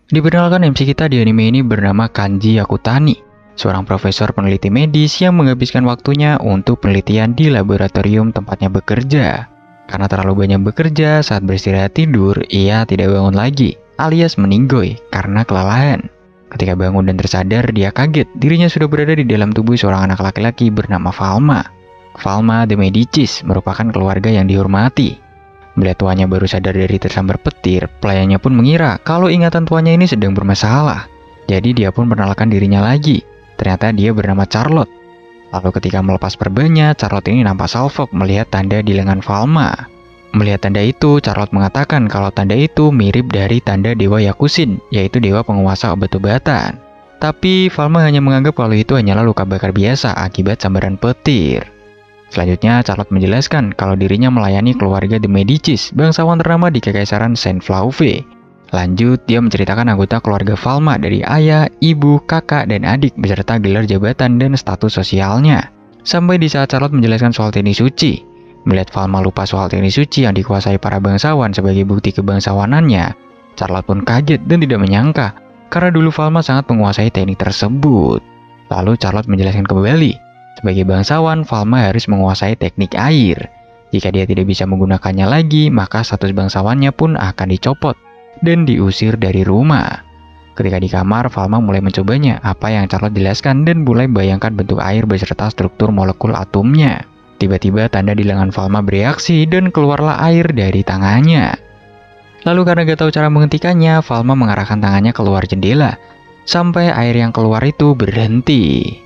Diperkenalkan MC kita di anime ini bernama Kanji Yakutani, seorang profesor peneliti medis yang menghabiskan waktunya untuk penelitian di laboratorium tempatnya bekerja. Karena terlalu banyak bekerja saat beristirahat tidur, ia tidak bangun lagi, alias meninggoy karena kelelahan. Ketika bangun dan tersadar, dia kaget dirinya sudah berada di dalam tubuh seorang anak laki-laki bernama Falma. Falma de Medicis merupakan keluarga yang dihormati. Melihat tuannya baru sadar dari tersambar petir, pelayannya pun mengira kalau ingatan tuannya ini sedang bermasalah. Jadi dia pun mengenalkan dirinya lagi. Ternyata dia bernama Charlotte. Lalu ketika melepas perbannya, Charlotte ini nampak salfok melihat tanda di lengan Falma. Melihat tanda itu, Charlotte mengatakan kalau tanda itu mirip dari tanda Dewa Yakusin, yaitu dewa penguasa obat-obatan. Tapi Falma hanya menganggap kalau itu hanyalah luka bakar biasa akibat sambaran petir. Selanjutnya, Charlotte menjelaskan kalau dirinya melayani keluarga de Medicis, bangsawan ternama di Kekaisaran Saint Flauve. Lanjut, dia menceritakan anggota keluarga Falma dari ayah, ibu, kakak, dan adik beserta gelar jabatan dan status sosialnya. Sampai di saat Charlotte menjelaskan soal teknik suci. Melihat Falma lupa soal teknik suci yang dikuasai para bangsawan sebagai bukti kebangsawanannya, Charlotte pun kaget dan tidak menyangka, karena dulu Falma sangat menguasai teknik tersebut. Lalu Charlotte menjelaskan kembali, sebagai bangsawan, Falma harus menguasai teknik air. Jika dia tidak bisa menggunakannya lagi, maka status bangsawannya pun akan dicopot dan diusir dari rumah. Ketika di kamar, Falma mulai mencobanya apa yang Charlotte jelaskan dan mulai bayangkan bentuk air beserta struktur molekul atomnya. Tiba-tiba tanda di lengan Falma bereaksi dan keluarlah air dari tangannya. Lalu karena gak tahu cara menghentikannya, Falma mengarahkan tangannya keluar jendela sampai air yang keluar itu berhenti.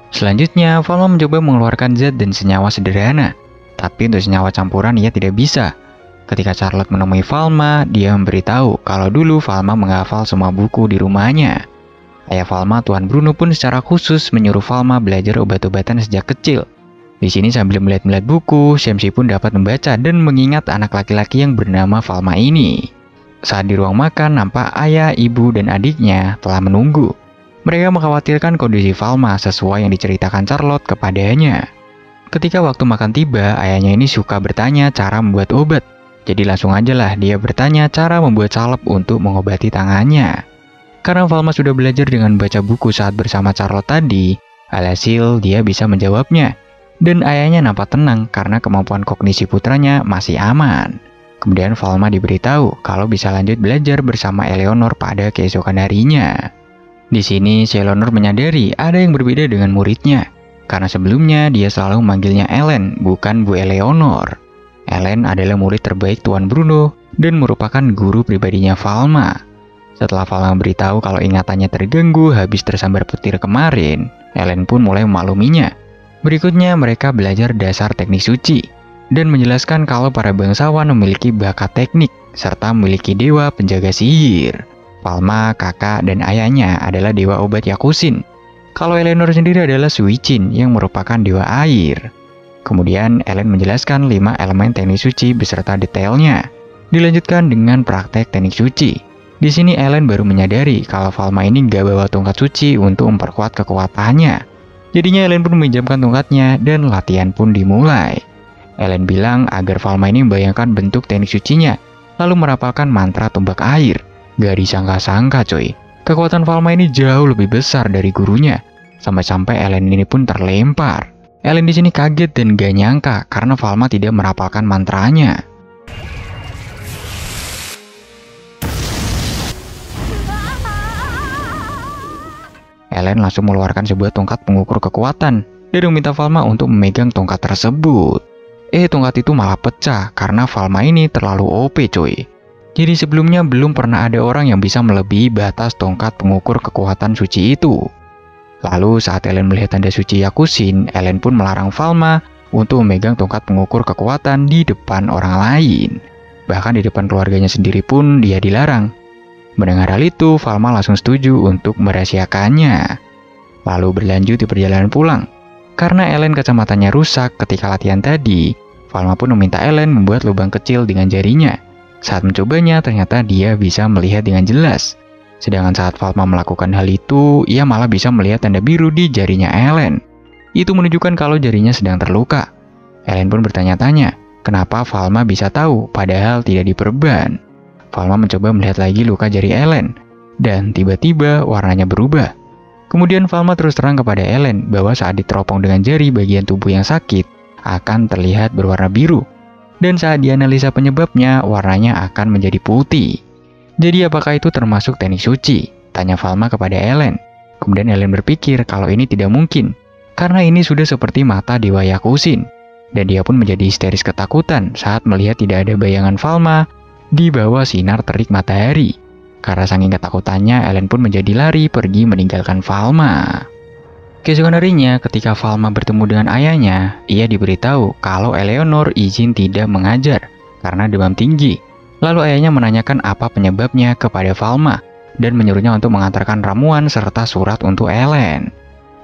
Selanjutnya, Falma mencoba mengeluarkan zat dan senyawa sederhana. Tapi untuk senyawa campuran ia tidak bisa. Ketika Charlotte menemui Falma, dia memberitahu kalau dulu Falma menghafal semua buku di rumahnya. Ayah Falma, Tuan Bruno pun secara khusus menyuruh Falma belajar obat-obatan sejak kecil. Di sini sambil melihat-melihat buku, Shamsi pun dapat membaca dan mengingat anak laki-laki yang bernama Falma ini. Saat di ruang makan, nampak ayah, ibu, dan adiknya telah menunggu. Mereka mengkhawatirkan kondisi Falma sesuai yang diceritakan Charlotte kepadanya. Ketika waktu makan tiba, ayahnya ini suka bertanya cara membuat obat. Jadi langsung aja lah dia bertanya cara membuat salep untuk mengobati tangannya. Karena Falma sudah belajar dengan baca buku saat bersama Charlotte tadi, alhasil dia bisa menjawabnya. Dan ayahnya nampak tenang karena kemampuan kognisi putranya masih aman. Kemudian Falma diberitahu kalau bisa lanjut belajar bersama Eleanor pada keesokan harinya. Di sini, Eleanor menyadari ada yang berbeda dengan muridnya, karena sebelumnya dia selalu memanggilnya Ellen, bukan Bu Eleanor. Ellen adalah murid terbaik Tuan Bruno dan merupakan guru pribadinya Falma. Setelah Falma beritahu kalau ingatannya terganggu habis tersambar petir kemarin, Ellen pun mulai memakluminya. Berikutnya, mereka belajar dasar teknik suci dan menjelaskan kalau para bangsawan memiliki bakat teknik serta memiliki dewa penjaga sihir. Falma, kakak, dan ayahnya adalah dewa obat Yakusin. Kalau Eleanor sendiri adalah Suichin yang merupakan dewa air. Kemudian Ellen menjelaskan 5 elemen teknik suci beserta detailnya. Dilanjutkan dengan praktek teknik suci. Di sini Ellen baru menyadari kalau Falma ini gak bawa tongkat suci untuk memperkuat kekuatannya. Jadinya Ellen pun meminjamkan tongkatnya dan latihan pun dimulai. Ellen bilang agar Falma ini membayangkan bentuk teknik sucinya, lalu merapalkan mantra tombak air. Gak disangka-sangka coy, kekuatan Falma ini jauh lebih besar dari gurunya. Sampai-sampai Ellen ini pun terlempar. Ellen di sini kaget dan gak nyangka karena Falma tidak merapalkan mantranya. Ellen langsung mengeluarkan sebuah tongkat pengukur kekuatan dan meminta Falma untuk memegang tongkat tersebut. Tongkat itu malah pecah karena Falma ini terlalu OP coy. Jadi sebelumnya belum pernah ada orang yang bisa melebihi batas tongkat pengukur kekuatan suci itu. Lalu saat Ellen melihat tanda suci Yakusin, Ellen pun melarang Falma untuk memegang tongkat pengukur kekuatan di depan orang lain. Bahkan di depan keluarganya sendiri pun dia dilarang. Mendengar hal itu, Falma langsung setuju untuk merahasiakannya. Lalu berlanjut di perjalanan pulang. Karena Ellen kacamatanya rusak ketika latihan tadi, Falma pun meminta Ellen membuat lubang kecil dengan jarinya. Saat mencobanya, ternyata dia bisa melihat dengan jelas. Sedangkan saat Falma melakukan hal itu, ia malah bisa melihat tanda biru di jarinya Ellen. Itu menunjukkan kalau jarinya sedang terluka. Ellen pun bertanya-tanya, kenapa Falma bisa tahu padahal tidak diperban. Falma mencoba melihat lagi luka jari Ellen. dan tiba-tiba warnanya berubah. Kemudian Falma terus terang kepada Ellen bahwa saat diteropong dengan jari bagian tubuh yang sakit akan terlihat berwarna biru. Dan saat dianalisa penyebabnya, warnanya akan menjadi putih. Jadi apakah itu termasuk teknik suci? Tanya Falma kepada Ellen. Kemudian Ellen berpikir kalau ini tidak mungkin, karena ini sudah seperti mata Dewa Yakusin. Dan dia pun menjadi histeris ketakutan saat melihat tidak ada bayangan Falma di bawah sinar terik matahari. Karena saking ketakutannya, Ellen pun menjadi lari pergi meninggalkan Falma. Keesokan harinya, ketika Falma bertemu dengan ayahnya, ia diberitahu kalau Eleanor izin tidak mengajar karena demam tinggi. Lalu ayahnya menanyakan apa penyebabnya kepada Falma dan menyuruhnya untuk mengantarkan ramuan serta surat untuk Ellen.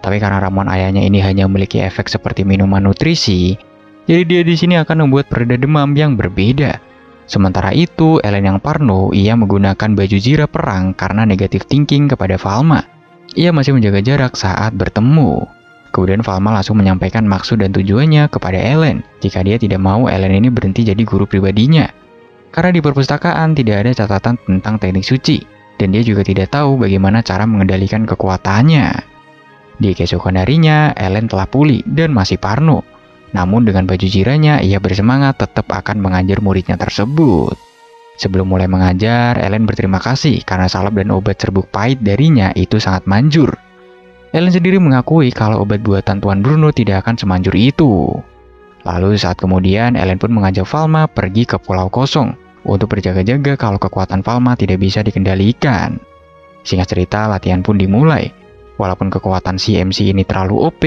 Tapi karena ramuan ayahnya ini hanya memiliki efek seperti minuman nutrisi, jadi dia di sini akan membuat pereda demam yang berbeda. Sementara itu, Ellen yang parno, ia menggunakan baju zirah perang karena negatif thinking kepada Falma. Ia masih menjaga jarak saat bertemu. Kemudian Falma langsung menyampaikan maksud dan tujuannya kepada Ellen jika dia tidak mau Ellen ini berhenti jadi guru pribadinya. Karena di perpustakaan tidak ada catatan tentang teknik suci, dan dia juga tidak tahu bagaimana cara mengendalikan kekuatannya. Di keesokan harinya, Ellen telah pulih dan masih parno. Namun dengan baju zirahnya, ia bersemangat tetap akan mengajar muridnya tersebut. Sebelum mulai mengajar, Ellen berterima kasih karena salep dan obat serbuk pahit darinya itu sangat manjur. Ellen sendiri mengakui kalau obat buatan Tuan Bruno tidak akan semanjur itu. Lalu saat kemudian, Ellen pun mengajak Falma pergi ke Pulau Kosong untuk berjaga-jaga kalau kekuatan Falma tidak bisa dikendalikan. Singkat cerita, latihan pun dimulai. Walaupun kekuatan CMC ini terlalu OP,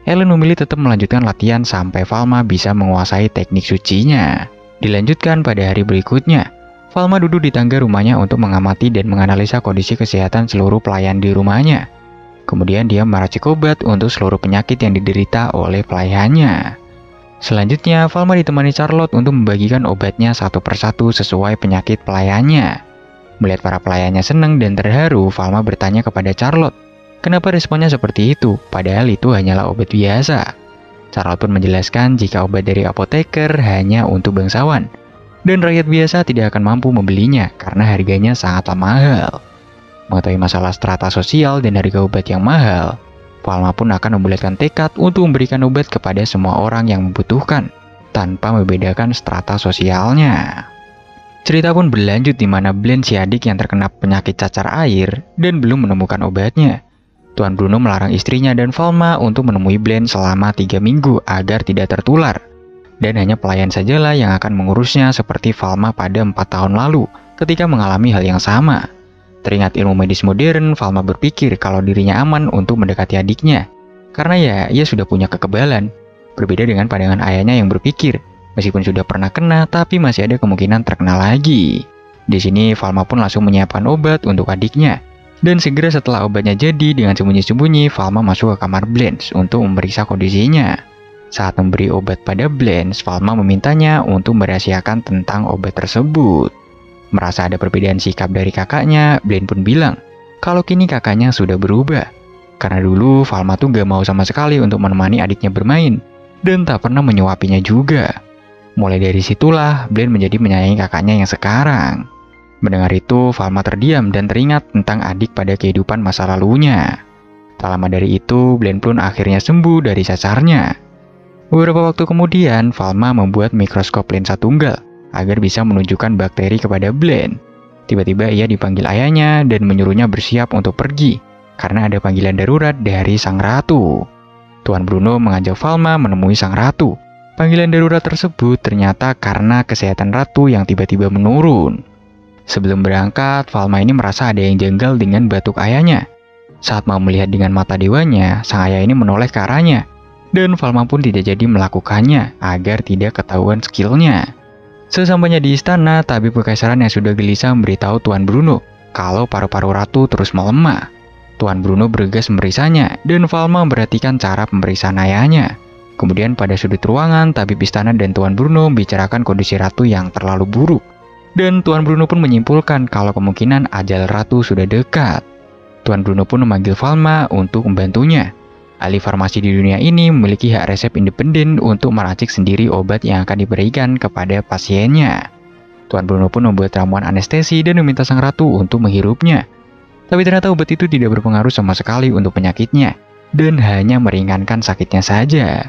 Ellen memilih tetap melanjutkan latihan sampai Falma bisa menguasai teknik sucinya. Dilanjutkan pada hari berikutnya, Falma duduk di tangga rumahnya untuk mengamati dan menganalisa kondisi kesehatan seluruh pelayan di rumahnya. Kemudian dia meracik obat untuk seluruh penyakit yang diderita oleh pelayannya. Selanjutnya, Falma ditemani Charlotte untuk membagikan obatnya satu persatu sesuai penyakit pelayannya. Melihat para pelayannya senang dan terharu, Falma bertanya kepada Charlotte, kenapa responnya seperti itu, padahal itu hanyalah obat biasa. Charlotte pun menjelaskan jika obat dari apoteker hanya untuk bangsawan, dan rakyat biasa tidak akan mampu membelinya karena harganya sangatlah mahal. Mengetahui masalah strata sosial dan harga obat yang mahal, Falma pun akan membulatkan tekad untuk memberikan obat kepada semua orang yang membutuhkan, tanpa membedakan strata sosialnya. Cerita pun berlanjut di mana Blaine si adik yang terkena penyakit cacar air dan belum menemukan obatnya. Tuan Bruno melarang istrinya dan Falma untuk menemui Blaine selama 3 minggu agar tidak tertular. Dan hanya pelayan sajalah yang akan mengurusnya seperti Falma pada 4 tahun lalu ketika mengalami hal yang sama. Teringat ilmu medis modern, Falma berpikir kalau dirinya aman untuk mendekati adiknya. Karena ia sudah punya kekebalan. Berbeda dengan pandangan ayahnya yang berpikir, meskipun sudah pernah kena tapi masih ada kemungkinan terkena lagi. Di sini Falma pun langsung menyiapkan obat untuk adiknya. Dan segera setelah obatnya jadi, dengan sembunyi-sembunyi, Falma masuk ke kamar Blanche untuk memeriksa kondisinya. Saat memberi obat pada Blanche, Falma memintanya untuk merahasiakan tentang obat tersebut. Merasa ada perbedaan sikap dari kakaknya, Blanche pun bilang kalau kini kakaknya sudah berubah. Karena dulu Falma tuh gak mau sama sekali untuk menemani adiknya bermain, dan tak pernah menyuapinya juga. Mulai dari situlah, Blanche menjadi menyayangi kakaknya yang sekarang. Mendengar itu, Falma terdiam dan teringat tentang adik pada kehidupan masa lalunya. Tak lama dari itu, Blaine pun akhirnya sembuh dari cacarnya. Beberapa waktu kemudian, Falma membuat mikroskop lensa tunggal agar bisa menunjukkan bakteri kepada Blaine. Tiba-tiba ia dipanggil ayahnya dan menyuruhnya bersiap untuk pergi, karena ada panggilan darurat dari sang ratu. Tuan Bruno mengajak Falma menemui sang ratu. Panggilan darurat tersebut ternyata karena kesehatan ratu yang tiba-tiba menurun. Sebelum berangkat, Falma ini merasa ada yang janggal dengan batuk ayahnya. Saat mau melihat dengan mata dewanya, sang ayah ini menoleh ke arahnya. Dan Falma pun tidak jadi melakukannya agar tidak ketahuan skillnya. Sesampainya di istana, tabib kekaisaran yang sudah gelisah memberitahu Tuan Bruno kalau paru-paru ratu terus melemah. Tuan Bruno bergegas memeriksanya dan Falma memperhatikan cara pemeriksaan ayahnya. Kemudian pada sudut ruangan, tabib istana dan Tuan Bruno membicarakan kondisi ratu yang terlalu buruk. Dan Tuan Bruno pun menyimpulkan kalau kemungkinan ajal ratu sudah dekat. Tuan Bruno pun memanggil Falma untuk membantunya. Ahli farmasi di dunia ini memiliki hak resep independen untuk meracik sendiri obat yang akan diberikan kepada pasiennya. Tuan Bruno pun membuat ramuan anestesi dan meminta sang ratu untuk menghirupnya. Tapi ternyata obat itu tidak berpengaruh sama sekali untuk penyakitnya, dan hanya meringankan sakitnya saja.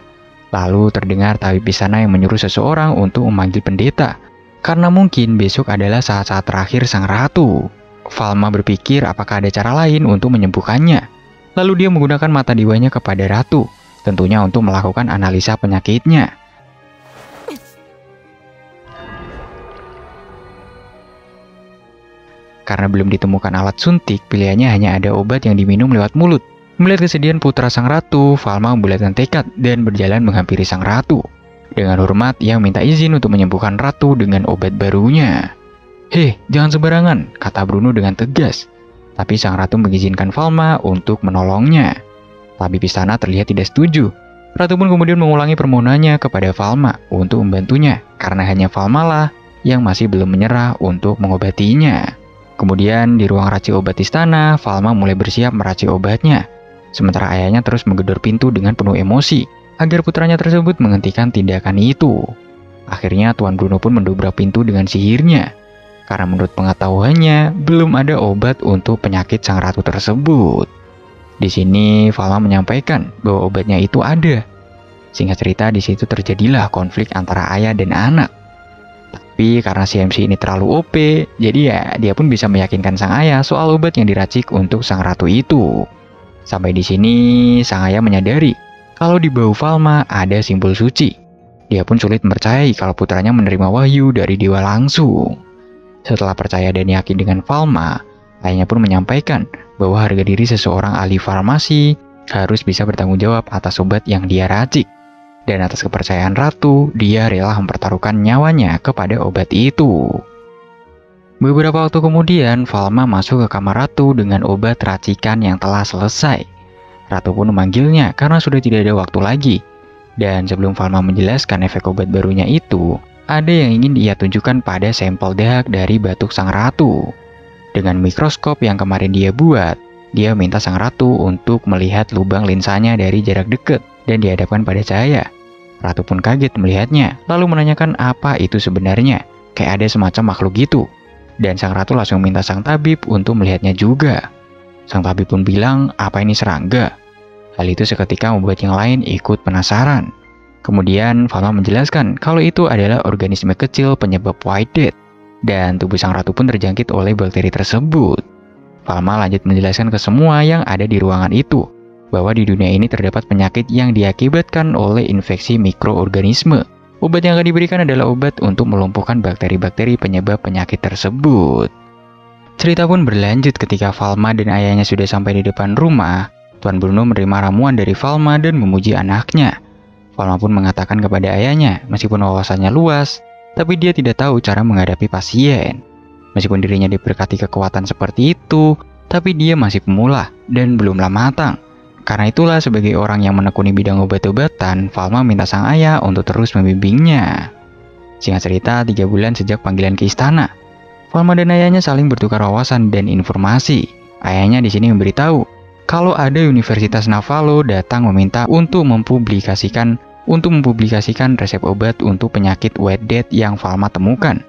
Lalu terdengar tabib di sana yang menyuruh seseorang untuk memanggil pendeta, karena mungkin besok adalah saat-saat terakhir sang ratu. Falma berpikir apakah ada cara lain untuk menyembuhkannya. Lalu dia menggunakan mata dewanya kepada ratu, tentunya untuk melakukan analisa penyakitnya. Karena belum ditemukan alat suntik, pilihannya hanya ada obat yang diminum lewat mulut. Melihat kesedihan putra sang ratu, Falma membulatkan tekad dan berjalan menghampiri sang ratu. Dengan hormat, ia minta izin untuk menyembuhkan ratu dengan obat barunya. "Hei, jangan sembarangan," kata Bruno dengan tegas. Tapi sang ratu mengizinkan Falma untuk menolongnya. Tabib istana terlihat tidak setuju. Ratu pun kemudian mengulangi permohonannya kepada Falma untuk membantunya, karena hanya Falma lah yang masih belum menyerah untuk mengobatinya. Kemudian di ruang racik obat istana, Falma mulai bersiap meracik obatnya. Sementara ayahnya terus menggedor pintu dengan penuh emosi, agar putranya tersebut menghentikan tindakan itu. Akhirnya Tuan Bruno pun mendobrak pintu dengan sihirnya. Karena menurut pengetahuannya, belum ada obat untuk penyakit sang ratu tersebut. Di sini, Falma menyampaikan bahwa obatnya itu ada. Singkat cerita, di situ terjadilah konflik antara ayah dan anak. Tapi karena si MC ini terlalu OP, jadi ya dia pun bisa meyakinkan sang ayah soal obat yang diracik untuk sang ratu itu. Sampai di sini, sang ayah menyadari kalau di bau Falma ada simbol suci. Dia pun sulit percayai kalau putranya menerima wahyu dari dewa langsung. Setelah percaya dan yakin dengan Falma, ayahnya pun menyampaikan bahwa harga diri seseorang ahli farmasi harus bisa bertanggung jawab atas obat yang dia racik. Dan atas kepercayaan ratu, dia rela mempertaruhkan nyawanya kepada obat itu. Beberapa waktu kemudian, Falma masuk ke kamar ratu dengan obat racikan yang telah selesai. Ratu pun memanggilnya karena sudah tidak ada waktu lagi. Dan sebelum Falma menjelaskan efek obat barunya itu, ada yang ingin ia tunjukkan pada sampel dahak dari batuk sang ratu. Dengan mikroskop yang kemarin dia buat, dia minta sang ratu untuk melihat lubang lensanya dari jarak dekat dan dihadapkan pada cahaya. Ratu pun kaget melihatnya, lalu menanyakan apa itu sebenarnya, kayak ada semacam makhluk gitu. Dan sang ratu langsung minta sang tabib untuk melihatnya juga. Sang tabib pun bilang, apa ini serangga? Hal itu seketika membuat yang lain ikut penasaran. Kemudian Falma menjelaskan kalau itu adalah organisme kecil penyebab white death, dan tubuh sang ratu pun terjangkit oleh bakteri tersebut. Falma lanjut menjelaskan ke semua yang ada di ruangan itu, bahwa di dunia ini terdapat penyakit yang diakibatkan oleh infeksi mikroorganisme. Obat yang akan diberikan adalah obat untuk melumpuhkan bakteri-bakteri penyebab penyakit tersebut. Cerita pun berlanjut ketika Falma dan ayahnya sudah sampai di depan rumah. Tuan Bruno menerima ramuan dari Falma dan memuji anaknya. Falma pun mengatakan kepada ayahnya, meskipun wawasannya luas, tapi dia tidak tahu cara menghadapi pasien. Meskipun dirinya diberkati kekuatan seperti itu, tapi dia masih pemula dan belumlah matang. Karena itulah sebagai orang yang menekuni bidang obat-obatan, Falma minta sang ayah untuk terus membimbingnya. Singkat cerita, 3 bulan sejak panggilan ke istana, Falma dan ayahnya saling bertukar wawasan dan informasi. Ayahnya di sini memberitahu kalau ada Universitas Navalo datang meminta untuk mempublikasikan resep obat untuk penyakit white death yang Falma temukan.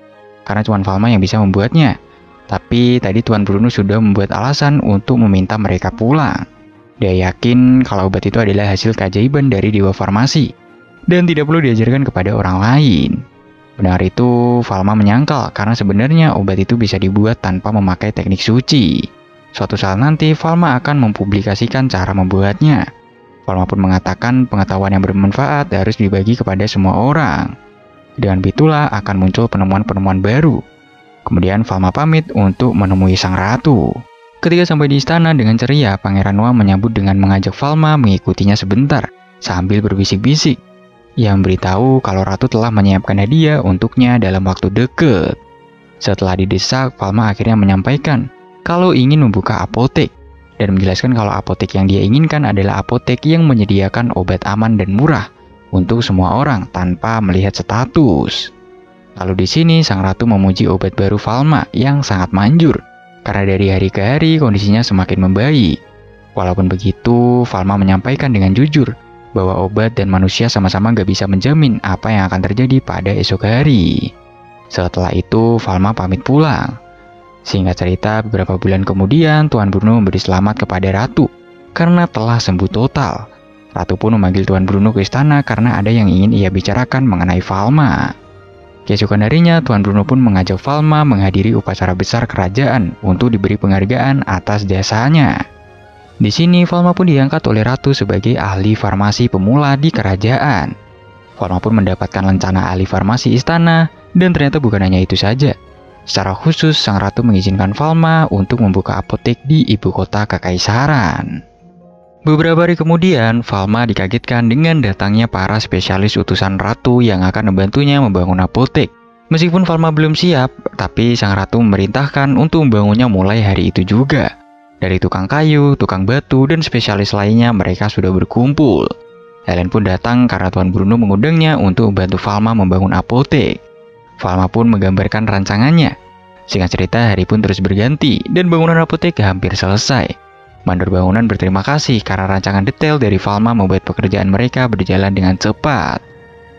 Karena Tuan Falma yang bisa membuatnya. Tapi tadi Tuan Bruno sudah membuat alasan untuk meminta mereka pulang. Dia yakin kalau obat itu adalah hasil keajaiban dari dewa farmasi dan tidak perlu diajarkan kepada orang lain. Mendengar itu, Falma menyangkal karena sebenarnya obat itu bisa dibuat tanpa memakai teknik suci. Suatu saat nanti, Falma akan mempublikasikan cara membuatnya. Falma pun mengatakan pengetahuan yang bermanfaat harus dibagi kepada semua orang. Dengan begitulah akan muncul penemuan-penemuan baru. Kemudian Falma pamit untuk menemui sang ratu. Ketika sampai di istana dengan ceria, Pangeran Noah menyambut dengan mengajak Falma mengikutinya sebentar, sambil berbisik-bisik. Ia memberitahu kalau ratu telah menyiapkan hadiah untuknya dalam waktu dekat. Setelah didesak, Falma akhirnya menyampaikan kalau ingin membuka apotek, dan menjelaskan kalau apotek yang dia inginkan adalah apotek yang menyediakan obat aman dan murah untuk semua orang tanpa melihat status. Lalu di sini sang ratu memuji obat baru Falma yang sangat manjur. Karena dari hari ke hari kondisinya semakin membaik. Walaupun begitu, Falma menyampaikan dengan jujur bahwa obat dan manusia sama-sama gak bisa menjamin apa yang akan terjadi pada esok hari. Setelah itu, Falma pamit pulang. Singkat cerita, beberapa bulan kemudian Tuan Bruno memberi selamat kepada Ratu karena telah sembuh total. Ratu pun memanggil Tuan Bruno ke istana karena ada yang ingin ia bicarakan mengenai Falma. Keesokan harinya, Tuan Bruno pun mengajak Falma menghadiri upacara besar kerajaan untuk diberi penghargaan atas jasanya. Di sini, Falma pun diangkat oleh Ratu sebagai ahli farmasi pemula di kerajaan. Falma pun mendapatkan lencana ahli farmasi istana, dan ternyata bukan hanya itu saja. Secara khusus, sang ratu mengizinkan Falma untuk membuka apotek di ibu kota kekaisaran. Beberapa hari kemudian, Falma dikagetkan dengan datangnya para spesialis utusan ratu yang akan membantunya membangun apotek. Meskipun Falma belum siap, tapi sang ratu memerintahkan untuk membangunnya mulai hari itu juga. Dari tukang kayu, tukang batu, dan spesialis lainnya mereka sudah berkumpul. Helen pun datang karena Tuan Bruno mengundangnya untuk membantu Falma membangun apotek. Falma pun menggambarkan rancangannya. Singkat cerita, hari pun terus berganti dan bangunan apotek hampir selesai. Mandor bangunan berterima kasih karena rancangan detail dari Falma membuat pekerjaan mereka berjalan dengan cepat.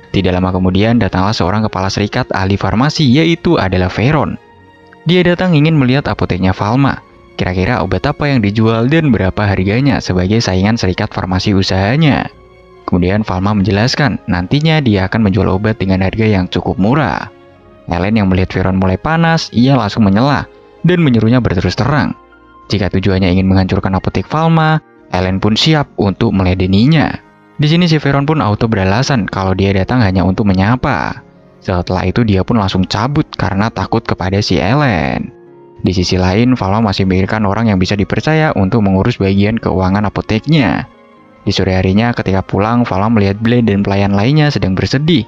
Tidak lama kemudian datanglah seorang kepala serikat ahli farmasi, yaitu adalah Veron. Dia datang ingin melihat apoteknya Falma. Kira-kira obat apa yang dijual dan berapa harganya sebagai saingan serikat farmasi usahanya. Kemudian Falma menjelaskan nantinya dia akan menjual obat dengan harga yang cukup murah. Helen yang melihat Veron mulai panas, ia langsung menyela dan menyuruhnya berterus terang. Jika tujuannya ingin menghancurkan apotek Falma, Helen pun siap untuk meladeninya. Di sini si Veron pun auto beralasan kalau dia datang hanya untuk menyapa. Setelah itu dia pun langsung cabut karena takut kepada si Helen. Di sisi lain, Falma masih memikirkan orang yang bisa dipercaya untuk mengurus bagian keuangan apoteknya. Di sore harinya ketika pulang, Falma melihat Blaine dan pelayan lainnya sedang bersedih.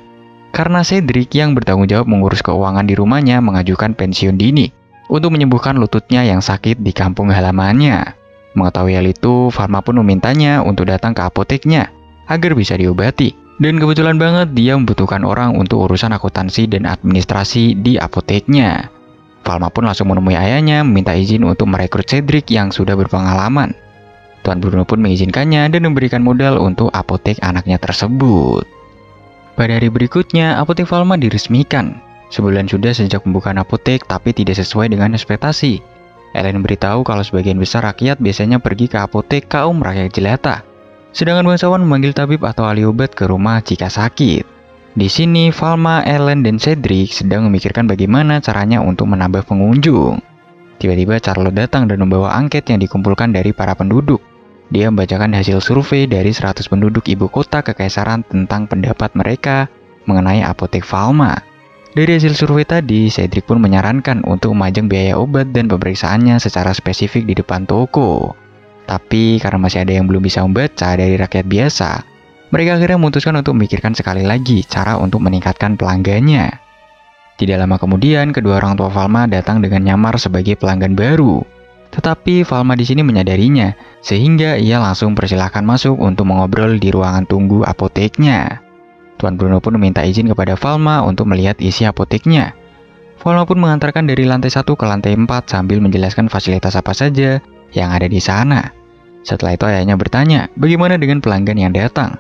Karena Cedric yang bertanggung jawab mengurus keuangan di rumahnya mengajukan pensiun dini untuk menyembuhkan lututnya yang sakit di kampung halamannya. Mengetahui hal itu, Falma pun memintanya untuk datang ke apoteknya agar bisa diobati. Dan kebetulan banget dia membutuhkan orang untuk urusan akuntansi dan administrasi di apoteknya. Falma pun langsung menemui ayahnya meminta izin untuk merekrut Cedric yang sudah berpengalaman. Tuan Bruno pun mengizinkannya dan memberikan modal untuk apotek anaknya tersebut. Pada hari berikutnya, apotek Falma diresmikan. Sebulan sudah sejak pembukaan apotek, tapi tidak sesuai dengan ekspektasi. Helen beritahu kalau sebagian besar rakyat biasanya pergi ke apotek kaum rakyat jelata. Sedangkan bangsawan memanggil tabib atau ahli obat ke rumah jika sakit. Di sini, Falma, Helen, dan Cedric sedang memikirkan bagaimana caranya untuk menambah pengunjung. Tiba-tiba Charlotte datang dan membawa angket yang dikumpulkan dari para penduduk. Dia membacakan hasil survei dari 100 penduduk ibu kota kekaisaran tentang pendapat mereka mengenai apotek Falma. Dari hasil survei tadi, Cedric pun menyarankan untuk memajang biaya obat dan pemeriksaannya secara spesifik di depan toko. Tapi karena masih ada yang belum bisa membaca dari rakyat biasa, mereka akhirnya memutuskan untuk memikirkan sekali lagi cara untuk meningkatkan pelanggannya. Tidak lama kemudian, kedua orang tua Falma datang dengan nyamar sebagai pelanggan baru. Tetapi Falma di sini menyadarinya, sehingga ia langsung persilahkan masuk untuk mengobrol di ruangan tunggu apoteknya. Tuan Bruno pun meminta izin kepada Falma untuk melihat isi apoteknya. Falma pun mengantarkan dari lantai 1 ke lantai 4 sambil menjelaskan fasilitas apa saja yang ada di sana. Setelah itu ayahnya bertanya, bagaimana dengan pelanggan yang datang?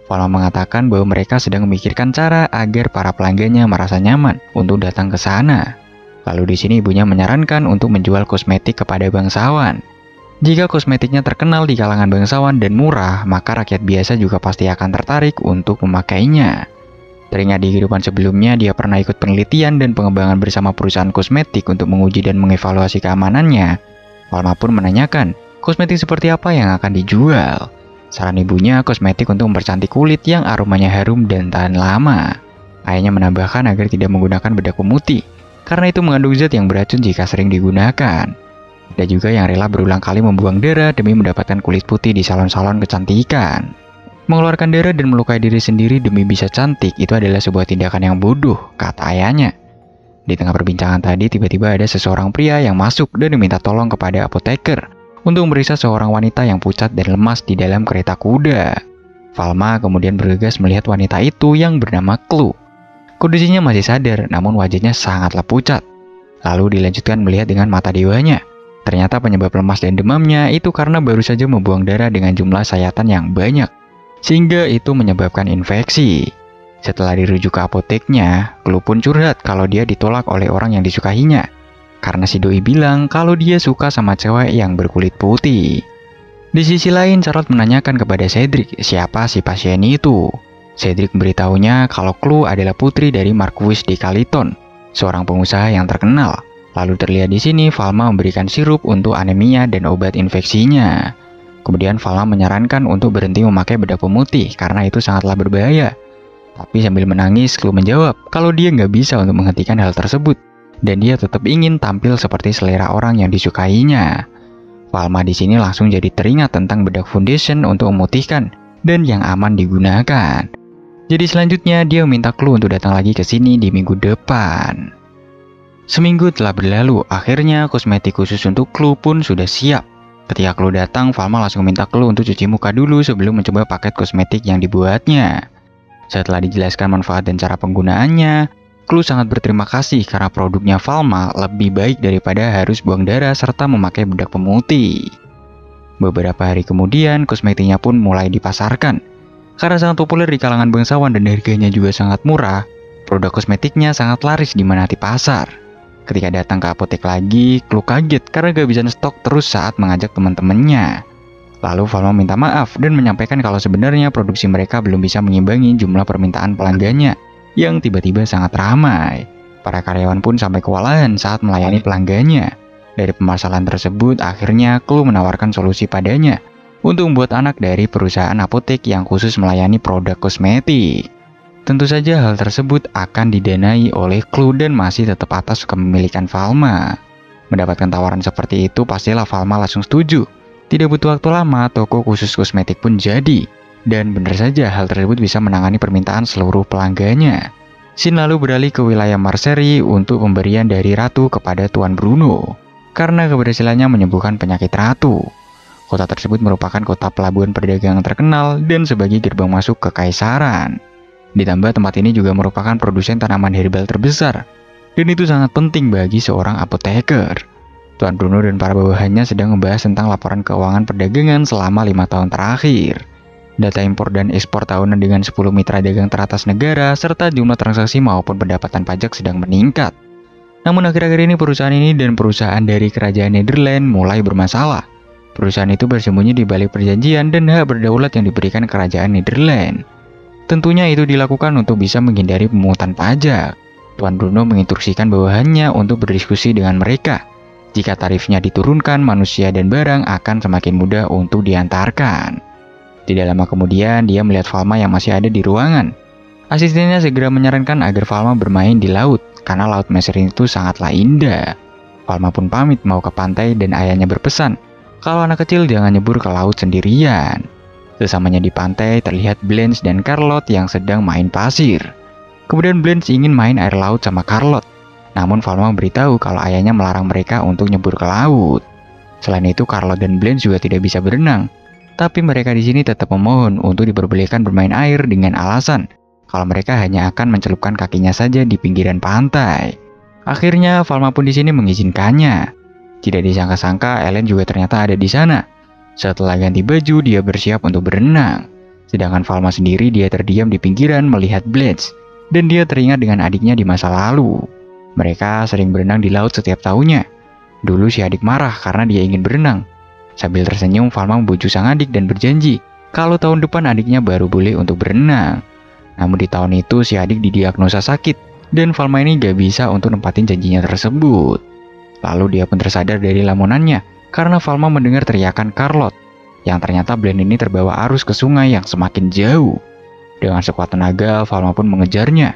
Falma mengatakan bahwa mereka sedang memikirkan cara agar para pelanggannya merasa nyaman untuk datang ke sana. Lalu di sini ibunya menyarankan untuk menjual kosmetik kepada bangsawan. Jika kosmetiknya terkenal di kalangan bangsawan dan murah, maka rakyat biasa juga pasti akan tertarik untuk memakainya. Teringat di kehidupan sebelumnya, dia pernah ikut penelitian dan pengembangan bersama perusahaan kosmetik untuk menguji dan mengevaluasi keamanannya. Falma pun menanyakan, kosmetik seperti apa yang akan dijual? Saran ibunya, kosmetik untuk mempercantik kulit yang aromanya harum dan tahan lama. Ayahnya menambahkan agar tidak menggunakan bedak pemutih, karena itu mengandung zat yang beracun jika sering digunakan. Ada juga yang rela berulang kali membuang darah demi mendapatkan kulit putih di salon-salon kecantikan. Mengeluarkan darah dan melukai diri sendiri demi bisa cantik itu adalah sebuah tindakan yang bodoh, kata ayahnya. Di tengah perbincangan tadi, tiba-tiba ada seseorang pria yang masuk dan diminta tolong kepada apoteker untuk memeriksa seorang wanita yang pucat dan lemas di dalam kereta kuda. Falma kemudian bergegas melihat wanita itu yang bernama Chloe. Kondisinya masih sadar, namun wajahnya sangatlah pucat. Lalu dilanjutkan melihat dengan mata dewanya. Ternyata penyebab lemas dan demamnya itu karena baru saja membuang darah dengan jumlah sayatan yang banyak, sehingga itu menyebabkan infeksi. Setelah dirujuk ke apoteknya, Chloe pun curhat kalau dia ditolak oleh orang yang disukainya. karena si doi bilang kalau dia suka sama cewek yang berkulit putih. Di sisi lain, Charlotte menanyakan kepada Cedric siapa si pasien itu. Cedric memberitahunya kalau Chloe adalah putri dari Marquis de Caliton, seorang pengusaha yang terkenal. Lalu terlihat di sini Falma memberikan sirup untuk anemia dan obat infeksinya. Kemudian Falma menyarankan untuk berhenti memakai bedak pemutih karena itu sangatlah berbahaya. Tapi sambil menangis, Chloe menjawab kalau dia nggak bisa untuk menghentikan hal tersebut dan dia tetap ingin tampil seperti selera orang yang disukainya. Falma di sini langsung jadi teringat tentang bedak foundation untuk memutihkan dan yang aman digunakan. Jadi selanjutnya dia meminta Chloe untuk datang lagi ke sini di minggu depan. Seminggu telah berlalu, akhirnya kosmetik khusus untuk Chloe pun sudah siap. Ketika Chloe datang, Falma langsung minta Chloe untuk cuci muka dulu sebelum mencoba paket kosmetik yang dibuatnya. Setelah dijelaskan manfaat dan cara penggunaannya, Chloe sangat berterima kasih karena produknya Falma lebih baik daripada harus buang darah serta memakai bedak pemutih. Beberapa hari kemudian, kosmetiknya pun mulai dipasarkan. Karena sangat populer di kalangan bangsawan dan harganya juga sangat murah, produk kosmetiknya sangat laris diminati pasar. Ketika datang ke apotek lagi, Chloe kaget karena gak bisa stok terus saat mengajak teman-temannya. Lalu Falma minta maaf dan menyampaikan kalau sebenarnya produksi mereka belum bisa mengimbangi jumlah permintaan pelanggannya yang tiba-tiba sangat ramai. Para karyawan pun sampai kewalahan saat melayani pelanggannya. Dari permasalahan tersebut, akhirnya Chloe menawarkan solusi padanya untuk membuat anak dari perusahaan apotek yang khusus melayani produk kosmetik. Tentu saja hal tersebut akan didanai oleh Chloe dan masih tetap atas kepemilikan Falma. Mendapatkan tawaran seperti itu, pastilah Falma langsung setuju. Tidak butuh waktu lama, toko khusus kosmetik pun jadi. Dan benar saja hal tersebut bisa menangani permintaan seluruh pelanggannya. Scene lalu beralih ke wilayah Marseille untuk pemberian dari Ratu kepada Tuan Bruno. Karena keberhasilannya menyembuhkan penyakit Ratu. Kota tersebut merupakan kota pelabuhan perdagangan terkenal dan sebagai gerbang masuk ke Kekaisaran. Ditambah tempat ini juga merupakan produsen tanaman herbal terbesar, dan itu sangat penting bagi seorang apoteker. Tuan Bruno dan para bawahannya sedang membahas tentang laporan keuangan perdagangan selama 5 tahun terakhir. Data impor dan ekspor tahunan dengan 10 mitra dagang teratas negara, serta jumlah transaksi maupun pendapatan pajak sedang meningkat. Namun akhir-akhir ini perusahaan ini dan perusahaan dari kerajaan Nederland mulai bermasalah. Perusahaan itu bersembunyi di balik perjanjian dan hak berdaulat yang diberikan kerajaan Nederland. Tentunya itu dilakukan untuk bisa menghindari pemungutan pajak. Tuan Bruno menginstruksikan bawahannya untuk berdiskusi dengan mereka. Jika tarifnya diturunkan, manusia dan barang akan semakin mudah untuk diantarkan. Tidak lama kemudian, dia melihat Falma yang masih ada di ruangan. Asistennya segera menyarankan agar Falma bermain di laut, karena laut Marseille itu sangatlah indah. Falma pun pamit mau ke pantai dan ayahnya berpesan, kalau anak kecil jangan nyebur ke laut sendirian. Sesamanya di pantai terlihat Blanche dan Charlotte yang sedang main pasir. Kemudian Blanche ingin main air laut sama Charlotte. Namun Falma memberitahu kalau ayahnya melarang mereka untuk nyebur ke laut. Selain itu Charlotte dan Blanche juga tidak bisa berenang. Tapi mereka di sini tetap memohon untuk diperbolehkan bermain air dengan alasan kalau mereka hanya akan mencelupkan kakinya saja di pinggiran pantai. Akhirnya Falma pun di sini mengizinkannya. Tidak disangka-sangka Ellen juga ternyata ada di sana. Setelah ganti baju, dia bersiap untuk berenang. Sedangkan Falma sendiri dia terdiam di pinggiran melihat Blanche. Dan dia teringat dengan adiknya di masa lalu. Mereka sering berenang di laut setiap tahunnya. Dulu si adik marah karena dia ingin berenang. Sambil tersenyum, Falma membujuk sang adik dan berjanji kalau tahun depan adiknya baru boleh untuk berenang. Namun di tahun itu si adik didiagnosa sakit. Dan Falma ini gak bisa untuk nempatin janjinya tersebut. Lalu dia pun tersadar dari lamunannya. Karena Falma mendengar teriakan Charlotte, yang ternyata Blanche ini terbawa arus ke sungai yang semakin jauh. Dengan sekuat tenaga, Falma pun mengejarnya.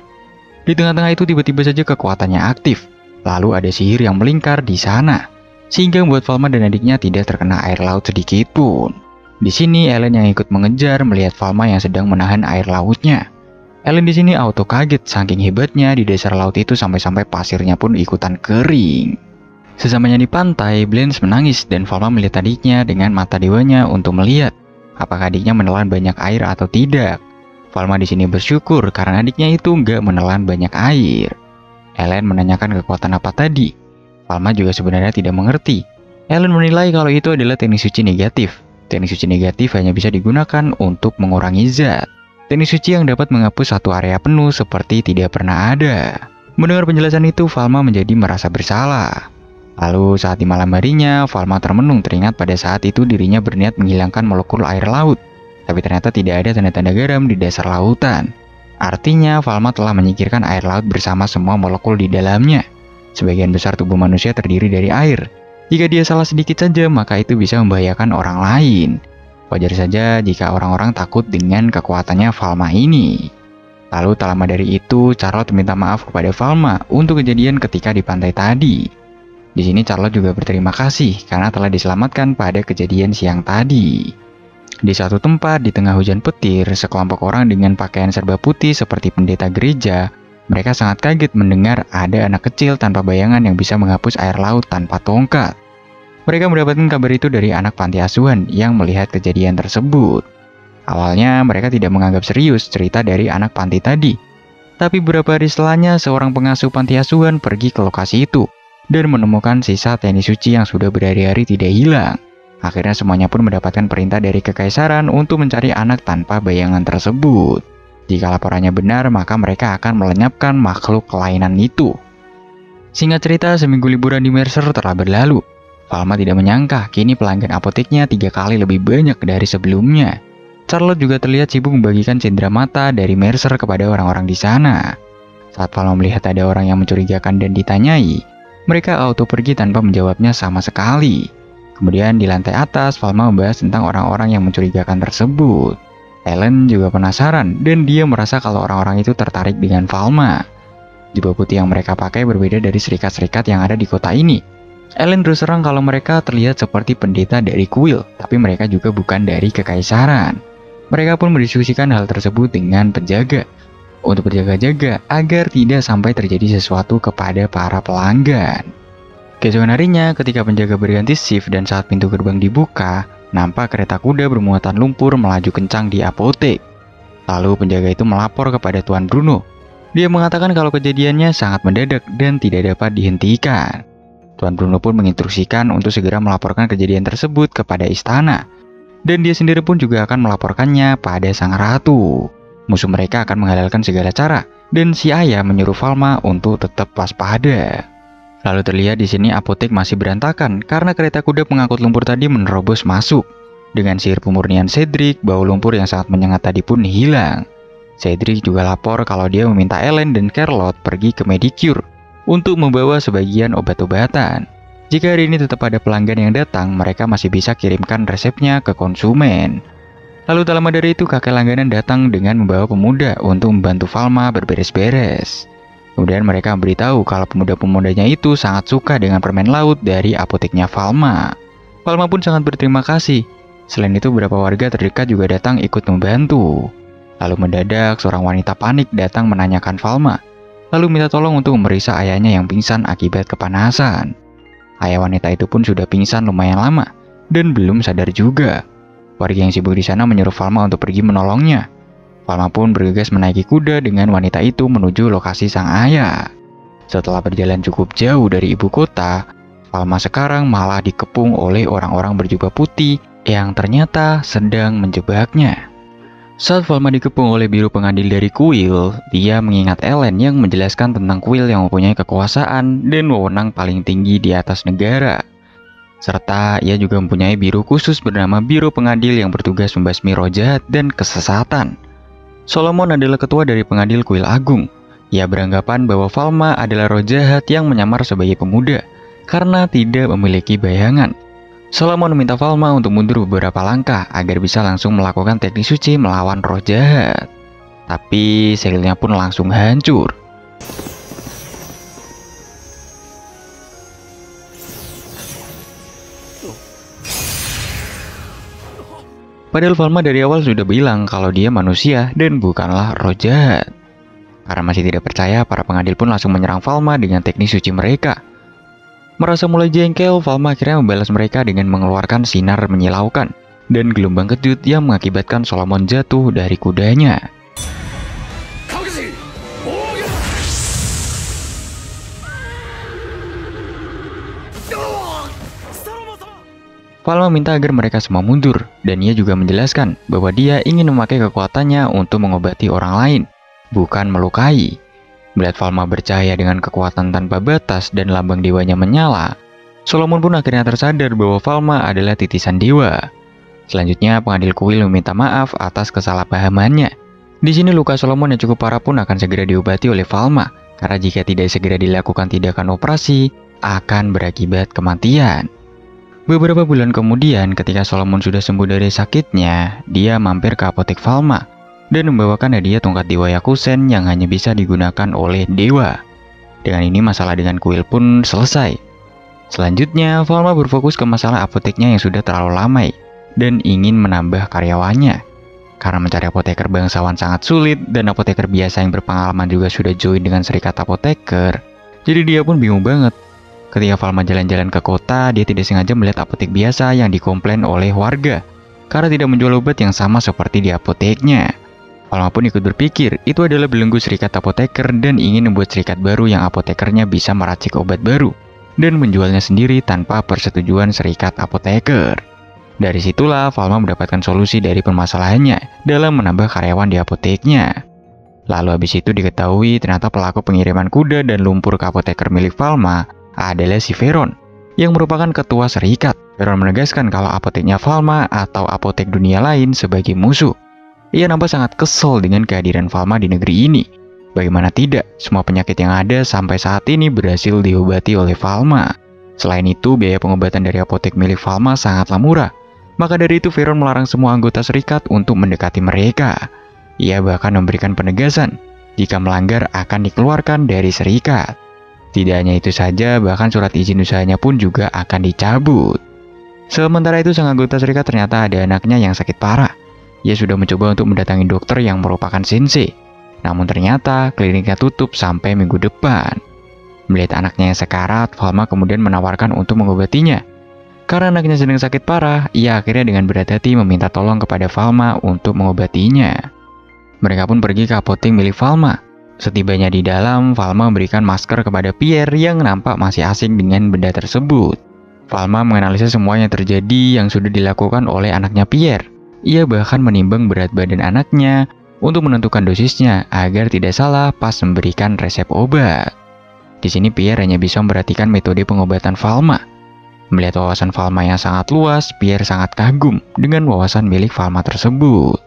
Di tengah-tengah itu tiba-tiba saja kekuatannya aktif. Lalu ada sihir yang melingkar di sana, sehingga membuat Falma dan adiknya tidak terkena air laut sedikit pun. Di sini Ellen yang ikut mengejar melihat Falma yang sedang menahan air lautnya. Ellen di sini auto kaget saking hebatnya di dasar laut itu sampai-sampai pasirnya pun ikutan kering. Sesamanya di pantai, Blanche menangis dan Falma melihat adiknya dengan mata dewanya untuk melihat apakah adiknya menelan banyak air atau tidak. Falma di sini bersyukur karena adiknya itu nggak menelan banyak air. Ellen menanyakan kekuatan apa tadi. Falma juga sebenarnya tidak mengerti. Ellen menilai kalau itu adalah teknik suci negatif. Teknik suci negatif hanya bisa digunakan untuk mengurangi zat. Teknik suci yang dapat menghapus satu area penuh seperti tidak pernah ada. Mendengar penjelasan itu, Falma menjadi merasa bersalah. Lalu saat di malam harinya, Falma termenung teringat pada saat itu dirinya berniat menghilangkan molekul air laut. Tapi ternyata tidak ada tanda-tanda garam di dasar lautan. Artinya, Falma telah menyingkirkan air laut bersama semua molekul di dalamnya. Sebagian besar tubuh manusia terdiri dari air. Jika dia salah sedikit saja, maka itu bisa membahayakan orang lain. Wajar saja jika orang-orang takut dengan kekuatannya Falma ini. Lalu tak lama dari itu, Charlotte minta maaf kepada Falma untuk kejadian ketika di pantai tadi. Di sini Charlotte juga berterima kasih karena telah diselamatkan pada kejadian siang tadi. Di suatu tempat di tengah hujan petir, sekelompok orang dengan pakaian serba putih seperti pendeta gereja, mereka sangat kaget mendengar ada anak kecil tanpa bayangan yang bisa menghapus air laut tanpa tongkat. Mereka mendapatkan kabar itu dari anak panti asuhan yang melihat kejadian tersebut. Awalnya mereka tidak menganggap serius cerita dari anak panti tadi. Tapi beberapa hari setelahnya seorang pengasuh panti asuhan pergi ke lokasi itu dan menemukan sisa tenis suci yang sudah berhari-hari tidak hilang. Akhirnya semuanya pun mendapatkan perintah dari kekaisaran untuk mencari anak tanpa bayangan tersebut. Jika laporannya benar, maka mereka akan melenyapkan makhluk kelainan itu. Singkat cerita, seminggu liburan di Mercer telah berlalu. Falma tidak menyangka kini pelanggan apoteknya 3 kali lebih banyak dari sebelumnya. Charlotte juga terlihat sibuk membagikan cindera mata dari Mercer kepada orang-orang di sana. Saat Falma melihat ada orang yang mencurigakan dan ditanyai, mereka auto pergi tanpa menjawabnya sama sekali. Kemudian di lantai atas, Falma membahas tentang orang-orang yang mencurigakan tersebut. Ellen juga penasaran dan dia merasa kalau orang-orang itu tertarik dengan Falma. Jubah putih yang mereka pakai berbeda dari serikat-serikat yang ada di kota ini. Ellen terus terang kalau mereka terlihat seperti pendeta dari kuil, tapi mereka juga bukan dari kekaisaran. Mereka pun mendiskusikan hal tersebut dengan penjaga untuk berjaga-jaga agar tidak sampai terjadi sesuatu kepada para pelanggan. Keesokan harinya, ketika penjaga berganti shift dan saat pintu gerbang dibuka, nampak kereta kuda bermuatan lumpur melaju kencang di apotek. Lalu penjaga itu melapor kepada Tuan Bruno. Dia mengatakan kalau kejadiannya sangat mendadak dan tidak dapat dihentikan. Tuan Bruno pun menginstruksikan untuk segera melaporkan kejadian tersebut kepada istana. Dan dia sendiri pun juga akan melaporkannya pada sang ratu. Musuh mereka akan menghalalkan segala cara, dan si ayah menyuruh Falma untuk tetap waspada. Lalu terlihat di sini apotek masih berantakan karena kereta kuda pengangkut lumpur tadi menerobos masuk. Dengan sihir pemurnian Cedric, bau lumpur yang sangat menyengat tadi pun hilang. Cedric juga lapor kalau dia meminta Ellen dan Charlotte pergi ke Medicure untuk membawa sebagian obat-obatan. Jika hari ini tetap ada pelanggan yang datang, mereka masih bisa kirimkan resepnya ke konsumen. Lalu tak lama dari itu kakek langganan datang dengan membawa pemuda untuk membantu Falma berberes-beres. Kemudian mereka memberitahu kalau pemuda-pemudanya itu sangat suka dengan permen laut dari apoteknya Falma. Falma pun sangat berterima kasih. Selain itu beberapa warga terdekat juga datang ikut membantu. Lalu mendadak seorang wanita panik datang menanyakan Falma. Lalu minta tolong untuk memeriksa ayahnya yang pingsan akibat kepanasan. Ayah wanita itu pun sudah pingsan lumayan lama dan belum sadar juga. Warga yang sibuk di sana menyuruh Falma untuk pergi menolongnya. Falma pun bergegas menaiki kuda dengan wanita itu menuju lokasi sang ayah. Setelah berjalan cukup jauh dari ibu kota, Falma sekarang malah dikepung oleh orang-orang berjubah putih yang ternyata sedang menjebaknya. Saat Falma dikepung oleh biru pengadil dari kuil, dia mengingat Ellen yang menjelaskan tentang kuil yang mempunyai kekuasaan dan wewenang paling tinggi di atas negara. Serta ia juga mempunyai biru khusus bernama Biru Pengadil yang bertugas membasmi roh jahat dan kesesatan. Solomon adalah ketua dari pengadil kuil agung. Ia beranggapan bahwa Falma adalah roh jahat yang menyamar sebagai pemuda karena tidak memiliki bayangan. Solomon meminta Falma untuk mundur beberapa langkah agar bisa langsung melakukan teknik suci melawan roh jahat. Tapi selnya pun langsung hancur. Padahal Falma dari awal sudah bilang kalau dia manusia dan bukanlah roh jahat. Karena masih tidak percaya, para pengadil pun langsung menyerang Falma dengan teknik suci mereka. Merasa mulai jengkel, Falma akhirnya membalas mereka dengan mengeluarkan sinar menyilaukan dan gelombang kejut yang mengakibatkan Solomon jatuh dari kudanya. Falma minta agar mereka semua mundur, dan ia juga menjelaskan bahwa dia ingin memakai kekuatannya untuk mengobati orang lain, bukan melukai. Melihat Falma bercahaya dengan kekuatan tanpa batas dan lambang dewanya menyala, Solomon pun akhirnya tersadar bahwa Falma adalah titisan dewa. Selanjutnya, pengadil kuil meminta maaf atas kesalahpahamannya. Di sini luka Solomon yang cukup parah pun akan segera diobati oleh Falma, karena jika tidak segera dilakukan tindakan operasi, akan berakibat kematian. Beberapa bulan kemudian, ketika Solomon sudah sembuh dari sakitnya, dia mampir ke apotek Falma dan membawakan hadiah tongkat dewa Yakusen yang hanya bisa digunakan oleh dewa. Dengan ini masalah dengan kuil pun selesai. Selanjutnya, Falma berfokus ke masalah apoteknya yang sudah terlalu lamai dan ingin menambah karyawannya. Karena mencari apoteker bangsawan sangat sulit dan apoteker biasa yang berpengalaman juga sudah join dengan serikat apoteker, jadi dia pun bingung banget. Ketika Falma jalan-jalan ke kota, dia tidak sengaja melihat apotek biasa yang dikomplain oleh warga karena tidak menjual obat yang sama seperti di apoteknya. Falma pun ikut berpikir itu adalah belenggu serikat apoteker dan ingin membuat serikat baru yang apotekernya bisa meracik obat baru dan menjualnya sendiri tanpa persetujuan serikat apoteker. Dari situlah Falma mendapatkan solusi dari permasalahannya dalam menambah karyawan di apoteknya. Lalu habis itu diketahui ternyata pelaku pengiriman kuda dan lumpur ke apoteker milik Falma adalah si Veron, yang merupakan ketua serikat. Veron menegaskan kalau apoteknya Falma atau apotek dunia lain sebagai musuh. Ia nampak sangat kesal dengan kehadiran Falma di negeri ini. Bagaimana tidak, semua penyakit yang ada sampai saat ini berhasil diobati oleh Falma. Selain itu, biaya pengobatan dari apotek milik Falma sangatlah murah. Maka dari itu, Veron melarang semua anggota serikat untuk mendekati mereka. Ia bahkan memberikan penegasan, jika melanggar akan dikeluarkan dari serikat. Tidak hanya itu saja, bahkan surat izin usahanya pun juga akan dicabut. Sementara itu, sang anggota serikat ternyata ada anaknya yang sakit parah. Ia sudah mencoba untuk mendatangi dokter yang merupakan sensei. Namun ternyata kliniknya tutup sampai minggu depan. Melihat anaknya yang sekarat, Falma kemudian menawarkan untuk mengobatinya. Karena anaknya sedang sakit parah, ia akhirnya dengan berat hati meminta tolong kepada Falma untuk mengobatinya. Mereka pun pergi ke apotek milik Falma. Setibanya di dalam, Falma memberikan masker kepada Pierre yang nampak masih asing dengan benda tersebut. Falma menganalisa semua yang terjadi yang sudah dilakukan oleh anaknya Pierre. Ia bahkan menimbang berat badan anaknya untuk menentukan dosisnya agar tidak salah pas memberikan resep obat. Di sini Pierre hanya bisa memperhatikan metode pengobatan Falma. Melihat wawasan Falma yang sangat luas, Pierre sangat kagum dengan wawasan milik Falma tersebut.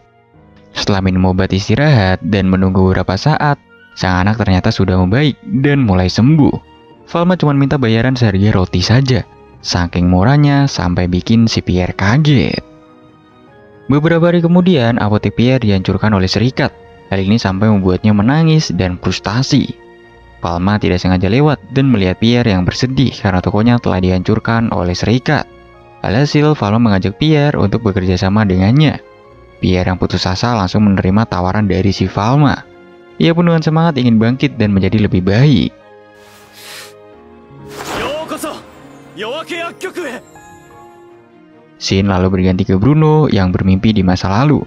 Setelah minum obat istirahat dan menunggu beberapa saat, sang anak ternyata sudah membaik dan mulai sembuh. Falma cuma minta bayaran seharga roti saja. Saking murahnya sampai bikin si Pierre kaget. Beberapa hari kemudian, apotek Pierre dihancurkan oleh serikat. Hal ini sampai membuatnya menangis dan frustasi. Falma tidak sengaja lewat dan melihat Pierre yang bersedih karena tokonya telah dihancurkan oleh serikat. Alhasil, Falma mengajak Pierre untuk bekerja sama dengannya. Pierre yang putus asa langsung menerima tawaran dari si Falma. Ia pun dengan semangat ingin bangkit dan menjadi lebih baik. Scene lalu berganti ke Bruno yang bermimpi di masa lalu.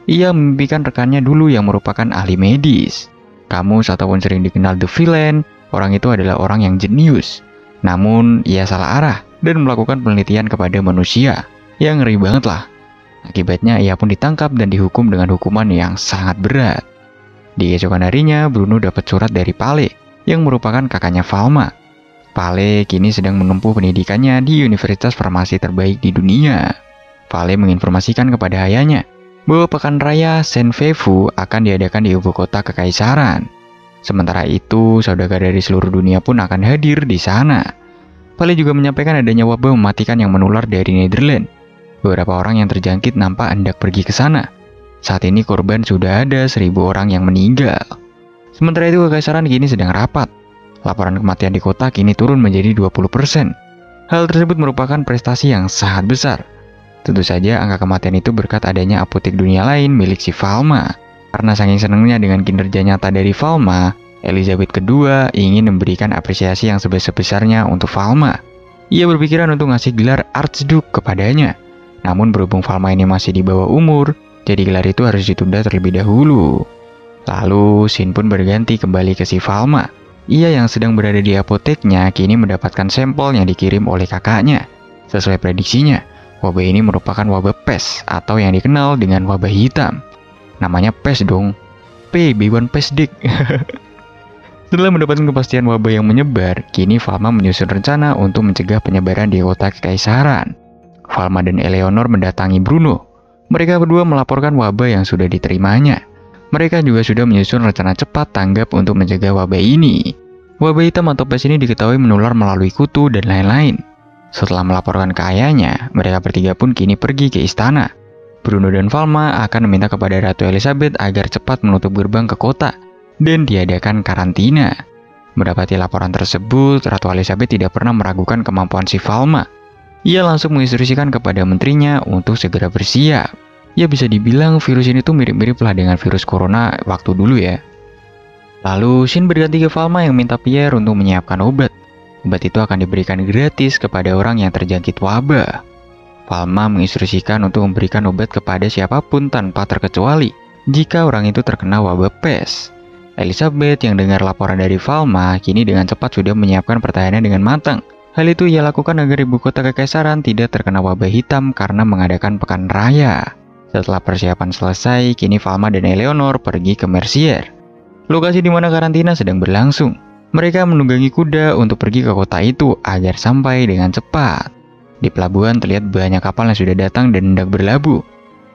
Ia memimpikan rekannya dulu yang merupakan ahli medis. Kamus ataupun sering dikenal The Villain, orang itu adalah orang yang jenius. Namun, ia salah arah dan melakukan penelitian kepada manusia. Yang ngeri banget lah. Akibatnya, ia pun ditangkap dan dihukum dengan hukuman yang sangat berat. Di keesokan harinya, Bruno dapat surat dari Pale, yang merupakan kakaknya Falma. Pale kini sedang menempuh pendidikannya di universitas farmasi terbaik di dunia. Pale menginformasikan kepada ayahnya bahwa pekan raya Senfefu akan diadakan di ibu kota kekaisaran. Sementara itu, saudagar dari seluruh dunia pun akan hadir di sana. Pale juga menyampaikan adanya wabah mematikan yang menular dari Netherlands. Beberapa orang yang terjangkit nampak hendak pergi ke sana. Saat ini korban sudah ada 1.000 orang yang meninggal. Sementara itu, kekaisaran kini sedang rapat. Laporan kematian di kota kini turun menjadi 20%. Hal tersebut merupakan prestasi yang sangat besar. Tentu saja angka kematian itu berkat adanya apotek dunia lain milik si Falma. Karena saking senangnya dengan kinerja nyata dari Falma, Elizabeth II ingin memberikan apresiasi yang sebesar-besarnya untuk Falma. Ia berpikiran untuk ngasih gelar Archduke kepadanya. Namun berhubung Falma ini masih di bawah umur, jadi gelar itu harus ditunda terlebih dahulu. Lalu scene pun berganti kembali ke si Falma. Ia yang sedang berada di apoteknya kini mendapatkan sampel yang dikirim oleh kakaknya. Sesuai prediksinya, wabah ini merupakan wabah pes atau yang dikenal dengan wabah hitam. Namanya pes dong. P1 pesdik. Setelah mendapatkan kepastian wabah yang menyebar, kini Falma menyusun rencana untuk mencegah penyebaran di kota Kekaisaran. Falma dan Eleanor mendatangi Bruno. Mereka berdua melaporkan wabah yang sudah diterimanya. Mereka juga sudah menyusun rencana cepat tanggap untuk mencegah wabah ini. Wabah hitam atau pes ini diketahui menular melalui kutu dan lain-lain. Setelah melaporkan ke ayahnya, mereka bertiga pun kini pergi ke istana. Bruno dan Falma akan meminta kepada Ratu Elizabeth agar cepat menutup gerbang ke kota dan diadakan karantina. Mendapati laporan tersebut, Ratu Elizabeth tidak pernah meragukan kemampuan si Falma. Ia langsung menginstruksikan kepada menterinya untuk segera bersiap. Ya bisa dibilang virus ini tuh mirip-mirip lah dengan virus corona waktu dulu ya. Lalu Shin berganti ke Falma yang minta Pierre untuk menyiapkan obat. Obat itu akan diberikan gratis kepada orang yang terjangkit wabah. Falma menginstruksikan untuk memberikan obat kepada siapapun tanpa terkecuali jika orang itu terkena wabah pes. Elizabeth yang dengar laporan dari Falma kini dengan cepat sudah menyiapkan pertahanan dengan matang. Hal itu ia lakukan agar ibu kota Kekaisaran tidak terkena wabah hitam karena mengadakan pekan raya. Setelah persiapan selesai, kini Falma dan Eleanor pergi ke Mercier, lokasi di mana karantina sedang berlangsung. Mereka menunggangi kuda untuk pergi ke kota itu agar sampai dengan cepat. Di pelabuhan terlihat banyak kapal yang sudah datang dan hendak berlabuh.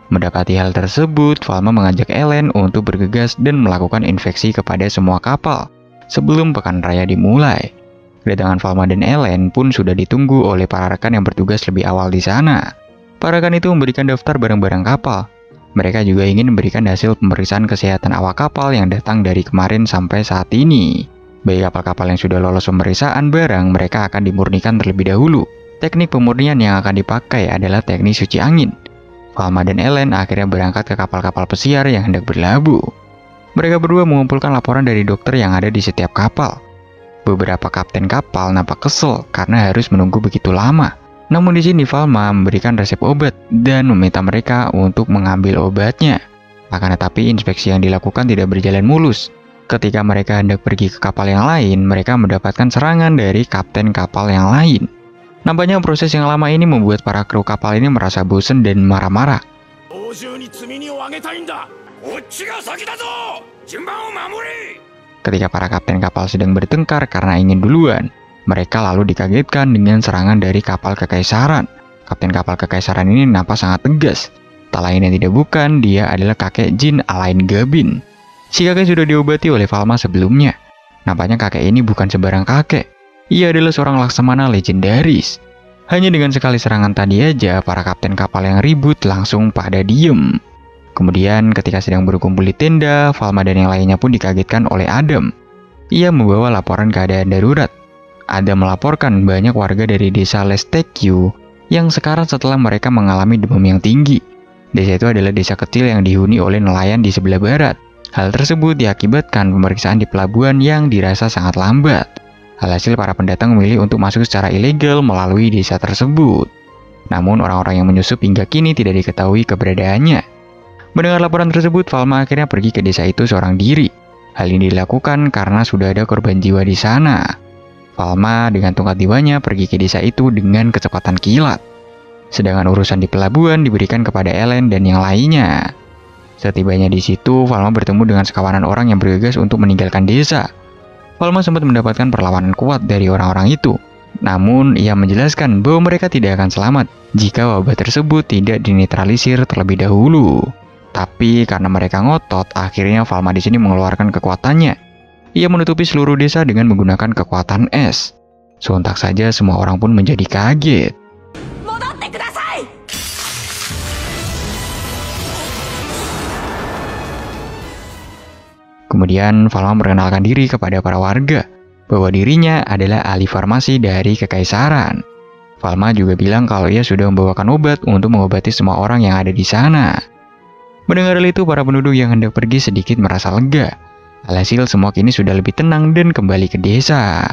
Mendapati hal tersebut, Falma mengajak Ellen untuk bergegas dan melakukan inspeksi kepada semua kapal sebelum pekan raya dimulai. Kedatangan Falma dan Ellen pun sudah ditunggu oleh para rekan yang bertugas lebih awal di sana. Para rekan itu memberikan daftar barang-barang kapal. Mereka juga ingin memberikan hasil pemeriksaan kesehatan awak kapal yang datang dari kemarin sampai saat ini. Bagi kapal-kapal yang sudah lolos pemeriksaan barang, mereka akan dimurnikan terlebih dahulu. Teknik pemurnian yang akan dipakai adalah teknik suci angin. Falma dan Ellen akhirnya berangkat ke kapal-kapal pesiar yang hendak berlabuh. Mereka berdua mengumpulkan laporan dari dokter yang ada di setiap kapal. Beberapa kapten kapal nampak kesel karena harus menunggu begitu lama. Namun di sini Falma memberikan resep obat dan meminta mereka untuk mengambil obatnya. Akan tetapi inspeksi yang dilakukan tidak berjalan mulus. Ketika mereka hendak pergi ke kapal yang lain, mereka mendapatkan serangan dari kapten kapal yang lain. Nampaknya proses yang lama ini membuat para kru kapal ini merasa bosan dan marah-marah. Ketika para kapten kapal sedang bertengkar karena ingin duluan, mereka lalu dikagetkan dengan serangan dari kapal Kekaisaran. Kapten kapal Kekaisaran ini nampak sangat tegas. Tak lain dan tidak bukan, dia adalah kakek Jin Alain Gabin. Si kakek sudah diobati oleh Falma sebelumnya. Nampaknya kakek ini bukan sembarang kakek. Ia adalah seorang laksamana legendaris. Hanya dengan sekali serangan tadi aja, para kapten kapal yang ribut langsung pada diem. Kemudian ketika sedang berkumpul di tenda, Falma dan yang lainnya pun dikagetkan oleh Adam. Ia membawa laporan keadaan darurat. Adam melaporkan banyak warga dari desa Lestekyu yang sekarang setelah mereka mengalami demam yang tinggi. Desa itu adalah desa kecil yang dihuni oleh nelayan di sebelah barat. Hal tersebut diakibatkan pemeriksaan di pelabuhan yang dirasa sangat lambat. Alhasil para pendatang memilih untuk masuk secara ilegal melalui desa tersebut. Namun orang-orang yang menyusup hingga kini tidak diketahui keberadaannya. Mendengar laporan tersebut, Falma akhirnya pergi ke desa itu seorang diri. Hal ini dilakukan karena sudah ada korban jiwa di sana. Falma dengan tongkat diwanya pergi ke desa itu dengan kecepatan kilat. Sedangkan urusan di pelabuhan diberikan kepada Ellen dan yang lainnya. Setibanya di situ, Falma bertemu dengan sekawanan orang yang bergegas untuk meninggalkan desa. Falma sempat mendapatkan perlawanan kuat dari orang-orang itu. Namun, ia menjelaskan bahwa mereka tidak akan selamat jika wabah tersebut tidak dinetralisir terlebih dahulu. Tapi karena mereka ngotot, akhirnya Falma di sini mengeluarkan kekuatannya. Ia menutupi seluruh desa dengan menggunakan kekuatan es. Sontak saja semua orang pun menjadi kaget. Kemudian Falma memperkenalkan diri kepada para warga bahwa dirinya adalah ahli farmasi dari Kekaisaran. Falma juga bilang kalau ia sudah membawakan obat untuk mengobati semua orang yang ada di sana. Mendengar hal itu, para penduduk yang hendak pergi sedikit merasa lega. Alhasil semua kini sudah lebih tenang dan kembali ke desa.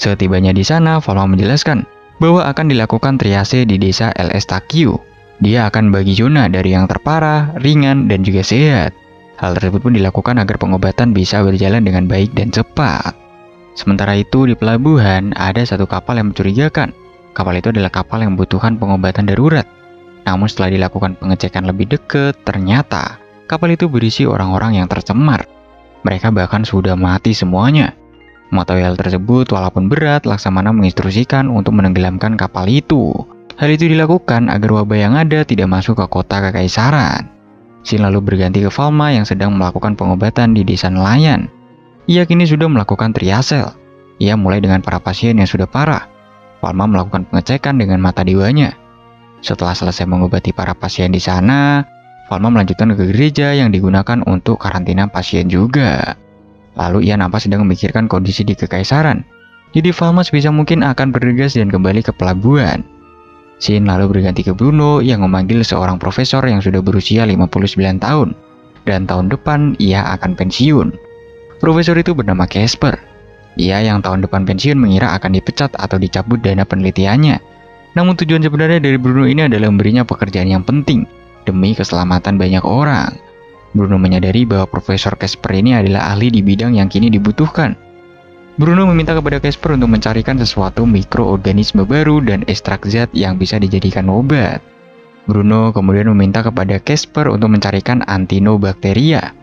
Setibanya di sana, Falma menjelaskan bahwa akan dilakukan triase di desa LS Takyu. Dia akan bagi zona dari yang terparah, ringan, dan juga sehat. Hal tersebut pun dilakukan agar pengobatan bisa berjalan dengan baik dan cepat. Sementara itu di pelabuhan ada satu kapal yang mencurigakan. Kapal itu adalah kapal yang membutuhkan pengobatan darurat. Namun setelah dilakukan pengecekan lebih dekat, ternyata kapal itu berisi orang-orang yang tercemar. Mereka bahkan sudah mati semuanya. Mengetahui hal tersebut, walaupun berat, Laksamana menginstruksikan untuk menenggelamkan kapal itu. Hal itu dilakukan agar wabah yang ada tidak masuk ke kota kekaisaran. Shin lalu berganti ke Falma yang sedang melakukan pengobatan di desa nelayan. Ia kini sudah melakukan triasel. Ia mulai dengan para pasien yang sudah parah. Falma melakukan pengecekan dengan mata dewanya. Setelah selesai mengobati para pasien di sana, Falma melanjutkan ke gereja yang digunakan untuk karantina pasien juga. Lalu ia nampak sedang memikirkan kondisi di kekaisaran. Jadi Falma sebisa mungkin akan bergegas dan kembali ke pelabuhan. Shin lalu berganti ke Bruno yang memanggil seorang profesor yang sudah berusia 59 tahun. Dan tahun depan ia akan pensiun. Profesor itu bernama Casper. Ia yang tahun depan pensiun mengira akan dipecat atau dicabut dana penelitiannya. Namun tujuan sebenarnya dari Bruno ini adalah memberinya pekerjaan yang penting demi keselamatan banyak orang. Bruno menyadari bahwa Profesor Casper ini adalah ahli di bidang yang kini dibutuhkan. Bruno meminta kepada Casper untuk mencarikan sesuatu mikroorganisme baru dan ekstrak zat yang bisa dijadikan obat. Bruno kemudian meminta kepada Casper untuk mencarikan Actinobacteria.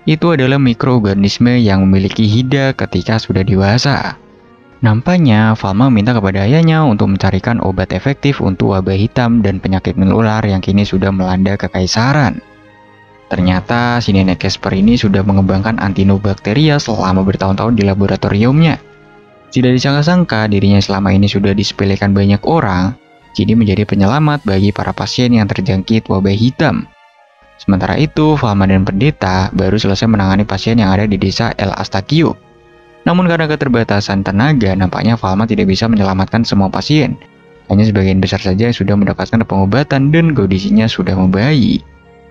Itu adalah mikroorganisme yang memiliki hida ketika sudah dewasa. Nampaknya Falma meminta kepada ayahnya untuk mencarikan obat efektif untuk wabah hitam dan penyakit menular yang kini sudah melanda kekaisaran. Ternyata si nenek Casper ini sudah mengembangkan Actinobacteria selama bertahun-tahun di laboratoriumnya. Tidak disangka-sangka dirinya selama ini sudah disepelekan banyak orang, kini menjadi penyelamat bagi para pasien yang terjangkit wabah hitam. Sementara itu, Falma dan pendeta baru selesai menangani pasien yang ada di desa El Astaquio. Namun karena keterbatasan tenaga, nampaknya Falma tidak bisa menyelamatkan semua pasien. Hanya sebagian besar saja yang sudah mendapatkan pengobatan dan kondisinya sudah membaik.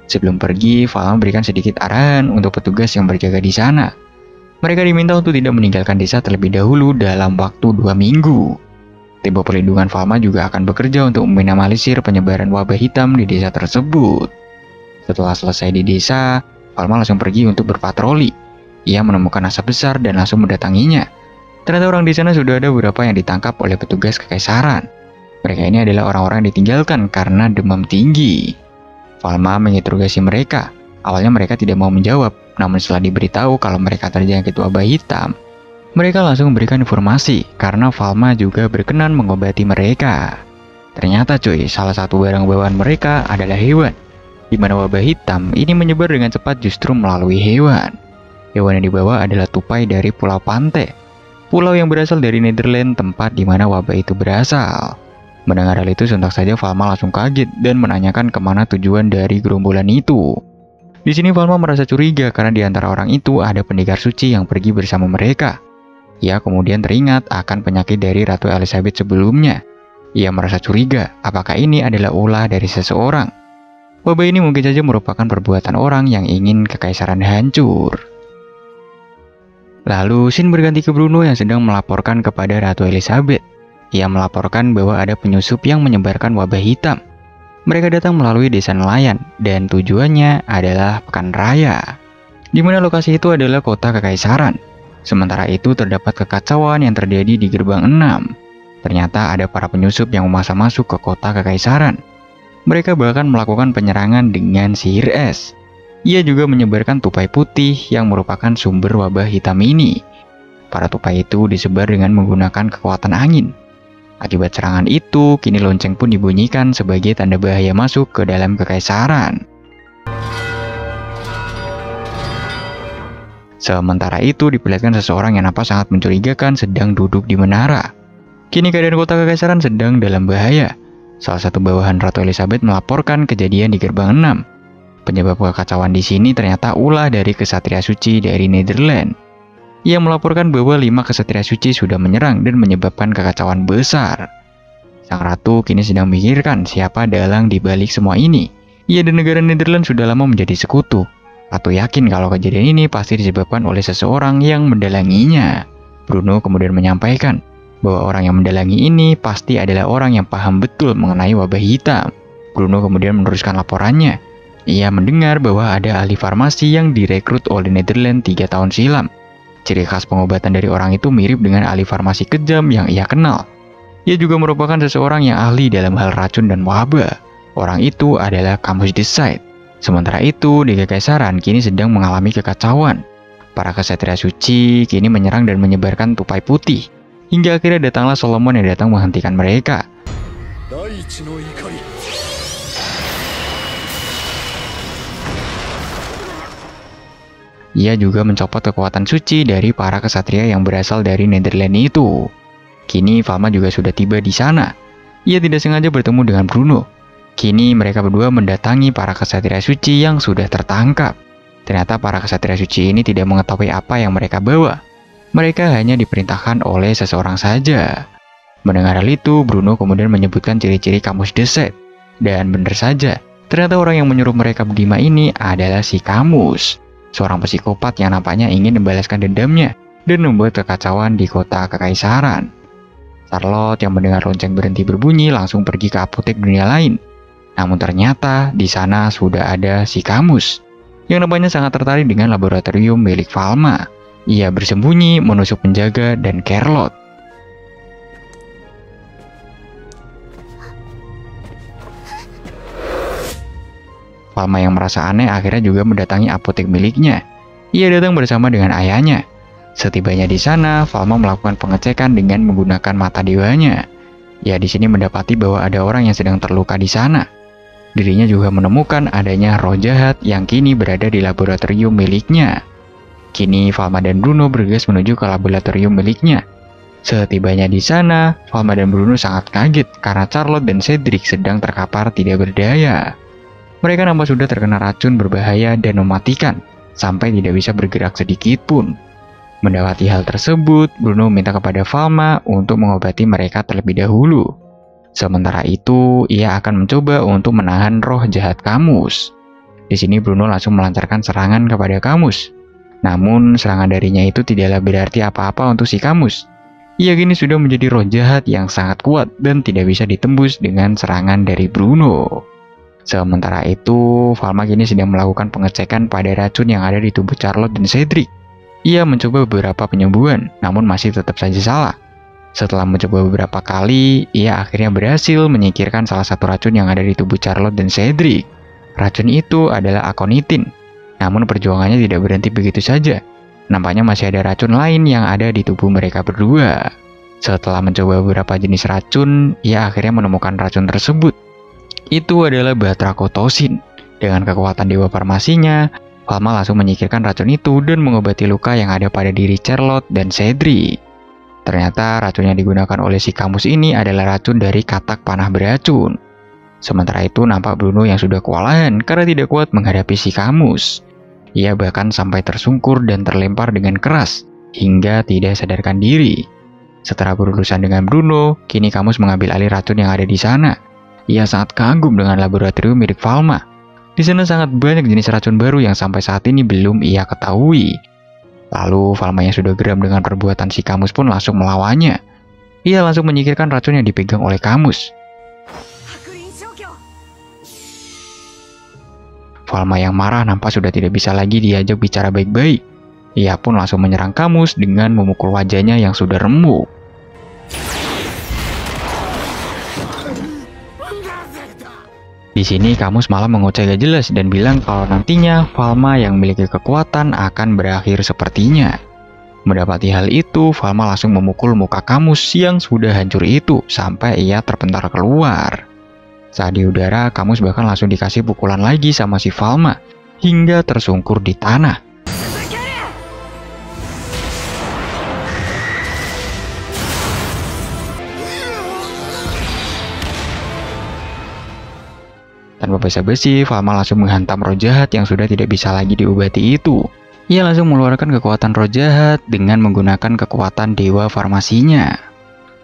Sebelum pergi, Falma memberikan sedikit arahan untuk petugas yang berjaga di sana. Mereka diminta untuk tidak meninggalkan desa terlebih dahulu dalam waktu 2 minggu. Tim perlindungan Falma juga akan bekerja untuk meminimalisir penyebaran wabah hitam di desa tersebut. Setelah selesai di desa, Falma langsung pergi untuk berpatroli. Ia menemukan asap besar dan langsung mendatanginya. Ternyata orang di sana sudah ada beberapa yang ditangkap oleh petugas kekaisaran. Mereka ini adalah orang-orang yang ditinggalkan karena demam tinggi. Falma menginterogasi mereka. Awalnya mereka tidak mau menjawab, namun setelah diberitahu kalau mereka terjangkit wabah hitam, mereka langsung memberikan informasi karena Falma juga berkenan mengobati mereka. Ternyata cuy, salah satu barang bawaan mereka adalah hewan, di mana wabah hitam ini menyebar dengan cepat justru melalui hewan. Hewan yang dibawa adalah tupai dari Pulau Pante, pulau yang berasal dari Nederland, tempat di mana wabah itu berasal. Mendengar hal itu, sontak saja Falma langsung kaget dan menanyakan kemana tujuan dari gerombolan itu. Di sini Falma merasa curiga karena di antara orang itu ada pendekar suci yang pergi bersama mereka. Ia kemudian teringat akan penyakit dari Ratu Elizabeth sebelumnya. Ia merasa curiga apakah ini adalah ulah dari seseorang. Wabah ini mungkin saja merupakan perbuatan orang yang ingin kekaisaran hancur. Lalu Shin berganti ke Bruno yang sedang melaporkan kepada Ratu Elizabeth. Ia melaporkan bahwa ada penyusup yang menyebarkan wabah hitam. Mereka datang melalui desa nelayan dan tujuannya adalah Pekan Raya, di mana lokasi itu adalah kota kekaisaran. Sementara itu terdapat kekacauan yang terjadi di gerbang 6. Ternyata ada para penyusup yang memaksa masuk ke kota kekaisaran. Mereka bahkan melakukan penyerangan dengan sihir es. Ia juga menyebarkan tupai putih yang merupakan sumber wabah hitam ini. Para tupai itu disebar dengan menggunakan kekuatan angin. Akibat serangan itu, kini lonceng pun dibunyikan sebagai tanda bahaya masuk ke dalam kekaisaran. Sementara itu, diperlihatkan seseorang yang nampak sangat mencurigakan sedang duduk di menara. Kini keadaan kota kekaisaran sedang dalam bahaya. Salah satu bawahan Ratu Elizabeth melaporkan kejadian di gerbang 6. Penyebab kekacauan di sini ternyata ulah dari kesatria suci dari Nederland. Ia melaporkan bahwa 5 kesatria suci sudah menyerang dan menyebabkan kekacauan besar. Sang ratu kini sedang memikirkan siapa dalang di balik semua ini. Ia dan negara Nederland sudah lama menjadi sekutu. Ratu yakin kalau kejadian ini pasti disebabkan oleh seseorang yang mendalanginya. Bruno kemudian menyampaikan bahwa orang yang mendalangi ini pasti adalah orang yang paham betul mengenai wabah hitam. Bruno kemudian meneruskan laporannya. Ia mendengar bahwa ada ahli farmasi yang direkrut oleh Nederland 3 tahun silam. Ciri khas pengobatan dari orang itu mirip dengan ahli farmasi kejam yang ia kenal. Ia juga merupakan seseorang yang ahli dalam hal racun dan wabah. Orang itu adalah Camus Decide. Sementara itu, di kekaisaran kini sedang mengalami kekacauan. Para kesatria suci kini menyerang dan menyebarkan tupai putih. Hingga akhirnya datanglah Solomon yang datang menghentikan mereka. Ia juga mencopot kekuatan suci dari para kesatria yang berasal dari Netherlands itu. Kini Falma juga sudah tiba di sana. Ia tidak sengaja bertemu dengan Bruno. Kini mereka berdua mendatangi para kesatria suci yang sudah tertangkap. Ternyata para kesatria suci ini tidak mengetahui apa yang mereka bawa. Mereka hanya diperintahkan oleh seseorang saja. Mendengar hal itu, Bruno kemudian menyebutkan ciri-ciri Camus the Set. Dan benar saja, ternyata orang yang menyuruh mereka berdima ini adalah si Camus. Seorang psikopat yang nampaknya ingin membalaskan dendamnya dan membuat kekacauan di kota kekaisaran. Charlotte yang mendengar lonceng berhenti berbunyi langsung pergi ke apotek dunia lain. Namun ternyata di sana sudah ada si Camus yang nampaknya sangat tertarik dengan laboratorium milik Falma. Ia bersembunyi menusuk penjaga dan Charlotte. Falma yang merasa aneh akhirnya juga mendatangi apotek miliknya. Ia datang bersama dengan ayahnya. Setibanya di sana, Falma melakukan pengecekan dengan menggunakan mata dewanya. Ia di sini mendapati bahwa ada orang yang sedang terluka di sana. Dirinya juga menemukan adanya roh jahat yang kini berada di laboratorium miliknya. Kini Falma dan Bruno bergegas menuju ke laboratorium miliknya. Setibanya di sana, Falma dan Bruno sangat kaget karena Charlotte dan Cedric sedang terkapar tidak berdaya. Mereka nampak sudah terkena racun berbahaya dan mematikan, sampai tidak bisa bergerak sedikit pun. Mendapati hal tersebut, Bruno minta kepada Falma untuk mengobati mereka terlebih dahulu. Sementara itu, ia akan mencoba untuk menahan roh jahat Camus. Di sini Bruno langsung melancarkan serangan kepada Camus. Namun, serangan darinya itu tidaklah berarti apa-apa untuk si Camus. Ia kini sudah menjadi roh jahat yang sangat kuat dan tidak bisa ditembus dengan serangan dari Bruno. Sementara itu, Falma kini sedang melakukan pengecekan pada racun yang ada di tubuh Charlotte dan Cedric. Ia mencoba beberapa penyembuhan, namun masih tetap saja salah. Setelah mencoba beberapa kali, ia akhirnya berhasil menyingkirkan salah satu racun yang ada di tubuh Charlotte dan Cedric. Racun itu adalah akonitin. Namun perjuangannya tidak berhenti begitu saja. Nampaknya masih ada racun lain yang ada di tubuh mereka berdua. Setelah mencoba beberapa jenis racun, ia akhirnya menemukan racun tersebut. Itu adalah batrakotosin. Dengan kekuatan dewa farmasinya, Falma langsung menyingkirkan racun itu dan mengobati luka yang ada pada diri Charlotte dan Cedric. Ternyata racun yang digunakan oleh si Camus ini adalah racun dari katak panah beracun. Sementara itu nampak Bruno yang sudah kewalahan karena tidak kuat menghadapi si Camus. Ia bahkan sampai tersungkur dan terlempar dengan keras, hingga tidak sadarkan diri. Setelah berurusan dengan Bruno, kini Camus mengambil alih racun yang ada di sana. Ia sangat kagum dengan laboratorium milik Falma. Di sana sangat banyak jenis racun baru yang sampai saat ini belum ia ketahui. Lalu Falma yang sudah geram dengan perbuatan si Camus pun langsung melawannya. Ia langsung menyingkirkan racun yang dipegang oleh Camus. Falma yang marah nampak sudah tidak bisa lagi diajak bicara baik-baik. Ia pun langsung menyerang Camus dengan memukul wajahnya yang sudah remuk. Di sini Camus malah mengoceh gak jelas dan bilang kalau nantinya Falma yang memiliki kekuatan akan berakhir sepertinya. Mendapati hal itu, Falma langsung memukul muka Camus yang sudah hancur itu sampai ia terpental keluar. Saat di udara, Camus bahkan langsung dikasih pukulan lagi sama si Falma hingga tersungkur di tanah. Tanpa basa-basi, Falma langsung menghantam roh jahat yang sudah tidak bisa lagi diobati itu. Ia langsung mengeluarkan kekuatan roh jahat dengan menggunakan kekuatan dewa farmasinya.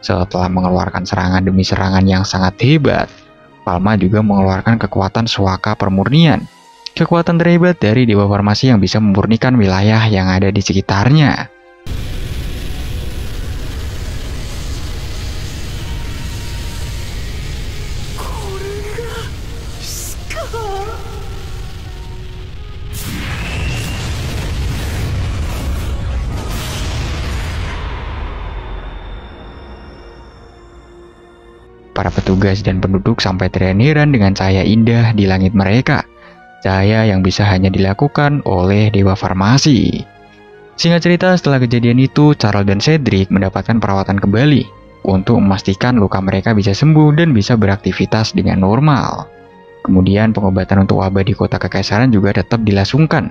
Setelah mengeluarkan serangan demi serangan yang sangat hebat, Falma juga mengeluarkan kekuatan Swaka Permurnian. Kekuatan terhebat dari dewa farmasi yang bisa memurnikan wilayah yang ada di sekitarnya. Para petugas dan penduduk sampai terheran dengan cahaya indah di langit mereka. Cahaya yang bisa hanya dilakukan oleh dewa farmasi. Singkat cerita, setelah kejadian itu, Charles dan Cedric mendapatkan perawatan kembali untuk memastikan luka mereka bisa sembuh dan bisa beraktivitas dengan normal. Kemudian pengobatan untuk wabah di kota Kekaisaran juga tetap dilangsungkan.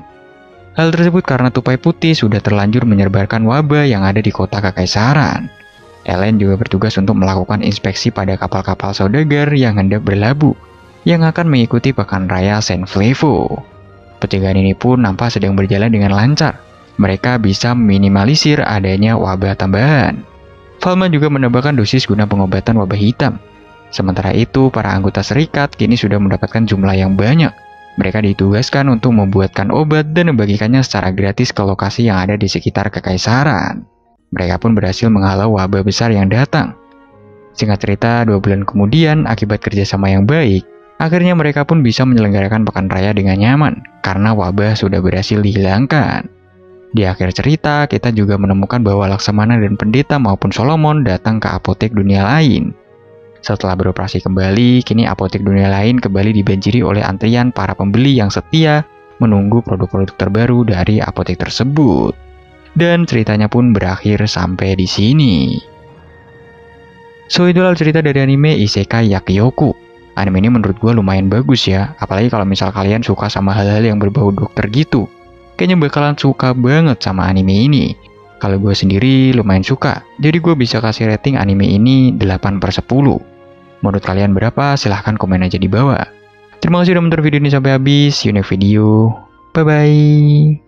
Hal tersebut karena tupai putih sudah terlanjur menyebarkan wabah yang ada di kota Kekaisaran. Ellen juga bertugas untuk melakukan inspeksi pada kapal-kapal saudagar yang hendak berlabuh, yang akan mengikuti pekan raya Saint Flevo. Pencegahan ini pun nampak sedang berjalan dengan lancar. Mereka bisa meminimalisir adanya wabah tambahan. Falman juga menambahkan dosis guna pengobatan wabah hitam. Sementara itu, para anggota serikat kini sudah mendapatkan jumlah yang banyak. Mereka ditugaskan untuk membuatkan obat dan membagikannya secara gratis ke lokasi yang ada di sekitar Kekaisaran. Mereka pun berhasil menghalau wabah besar yang datang. Singkat cerita, 2 bulan kemudian, akibat kerjasama yang baik, akhirnya mereka pun bisa menyelenggarakan pekan raya dengan nyaman, karena wabah sudah berhasil dihilangkan. Di akhir cerita, kita juga menemukan bahwa Laksamana dan pendeta maupun Solomon datang ke apotek dunia lain. Setelah beroperasi kembali, kini apotek dunia lain kembali dibanjiri oleh antrian para pembeli yang setia menunggu produk-produk terbaru dari apotek tersebut. Dan ceritanya pun berakhir sampai di sini. So, itulah cerita dari anime Isekai Yakiyoku. Anime ini menurut gue lumayan bagus ya, apalagi kalau misal kalian suka sama hal-hal yang berbau dokter gitu. Kayaknya bakalan suka banget sama anime ini. Kalau gue sendiri lumayan suka, jadi gue bisa kasih rating anime ini 8/10. Menurut kalian berapa? Silahkan komen aja di bawah. Terima kasih udah menonton video ini sampai habis. See you next video. Bye-bye.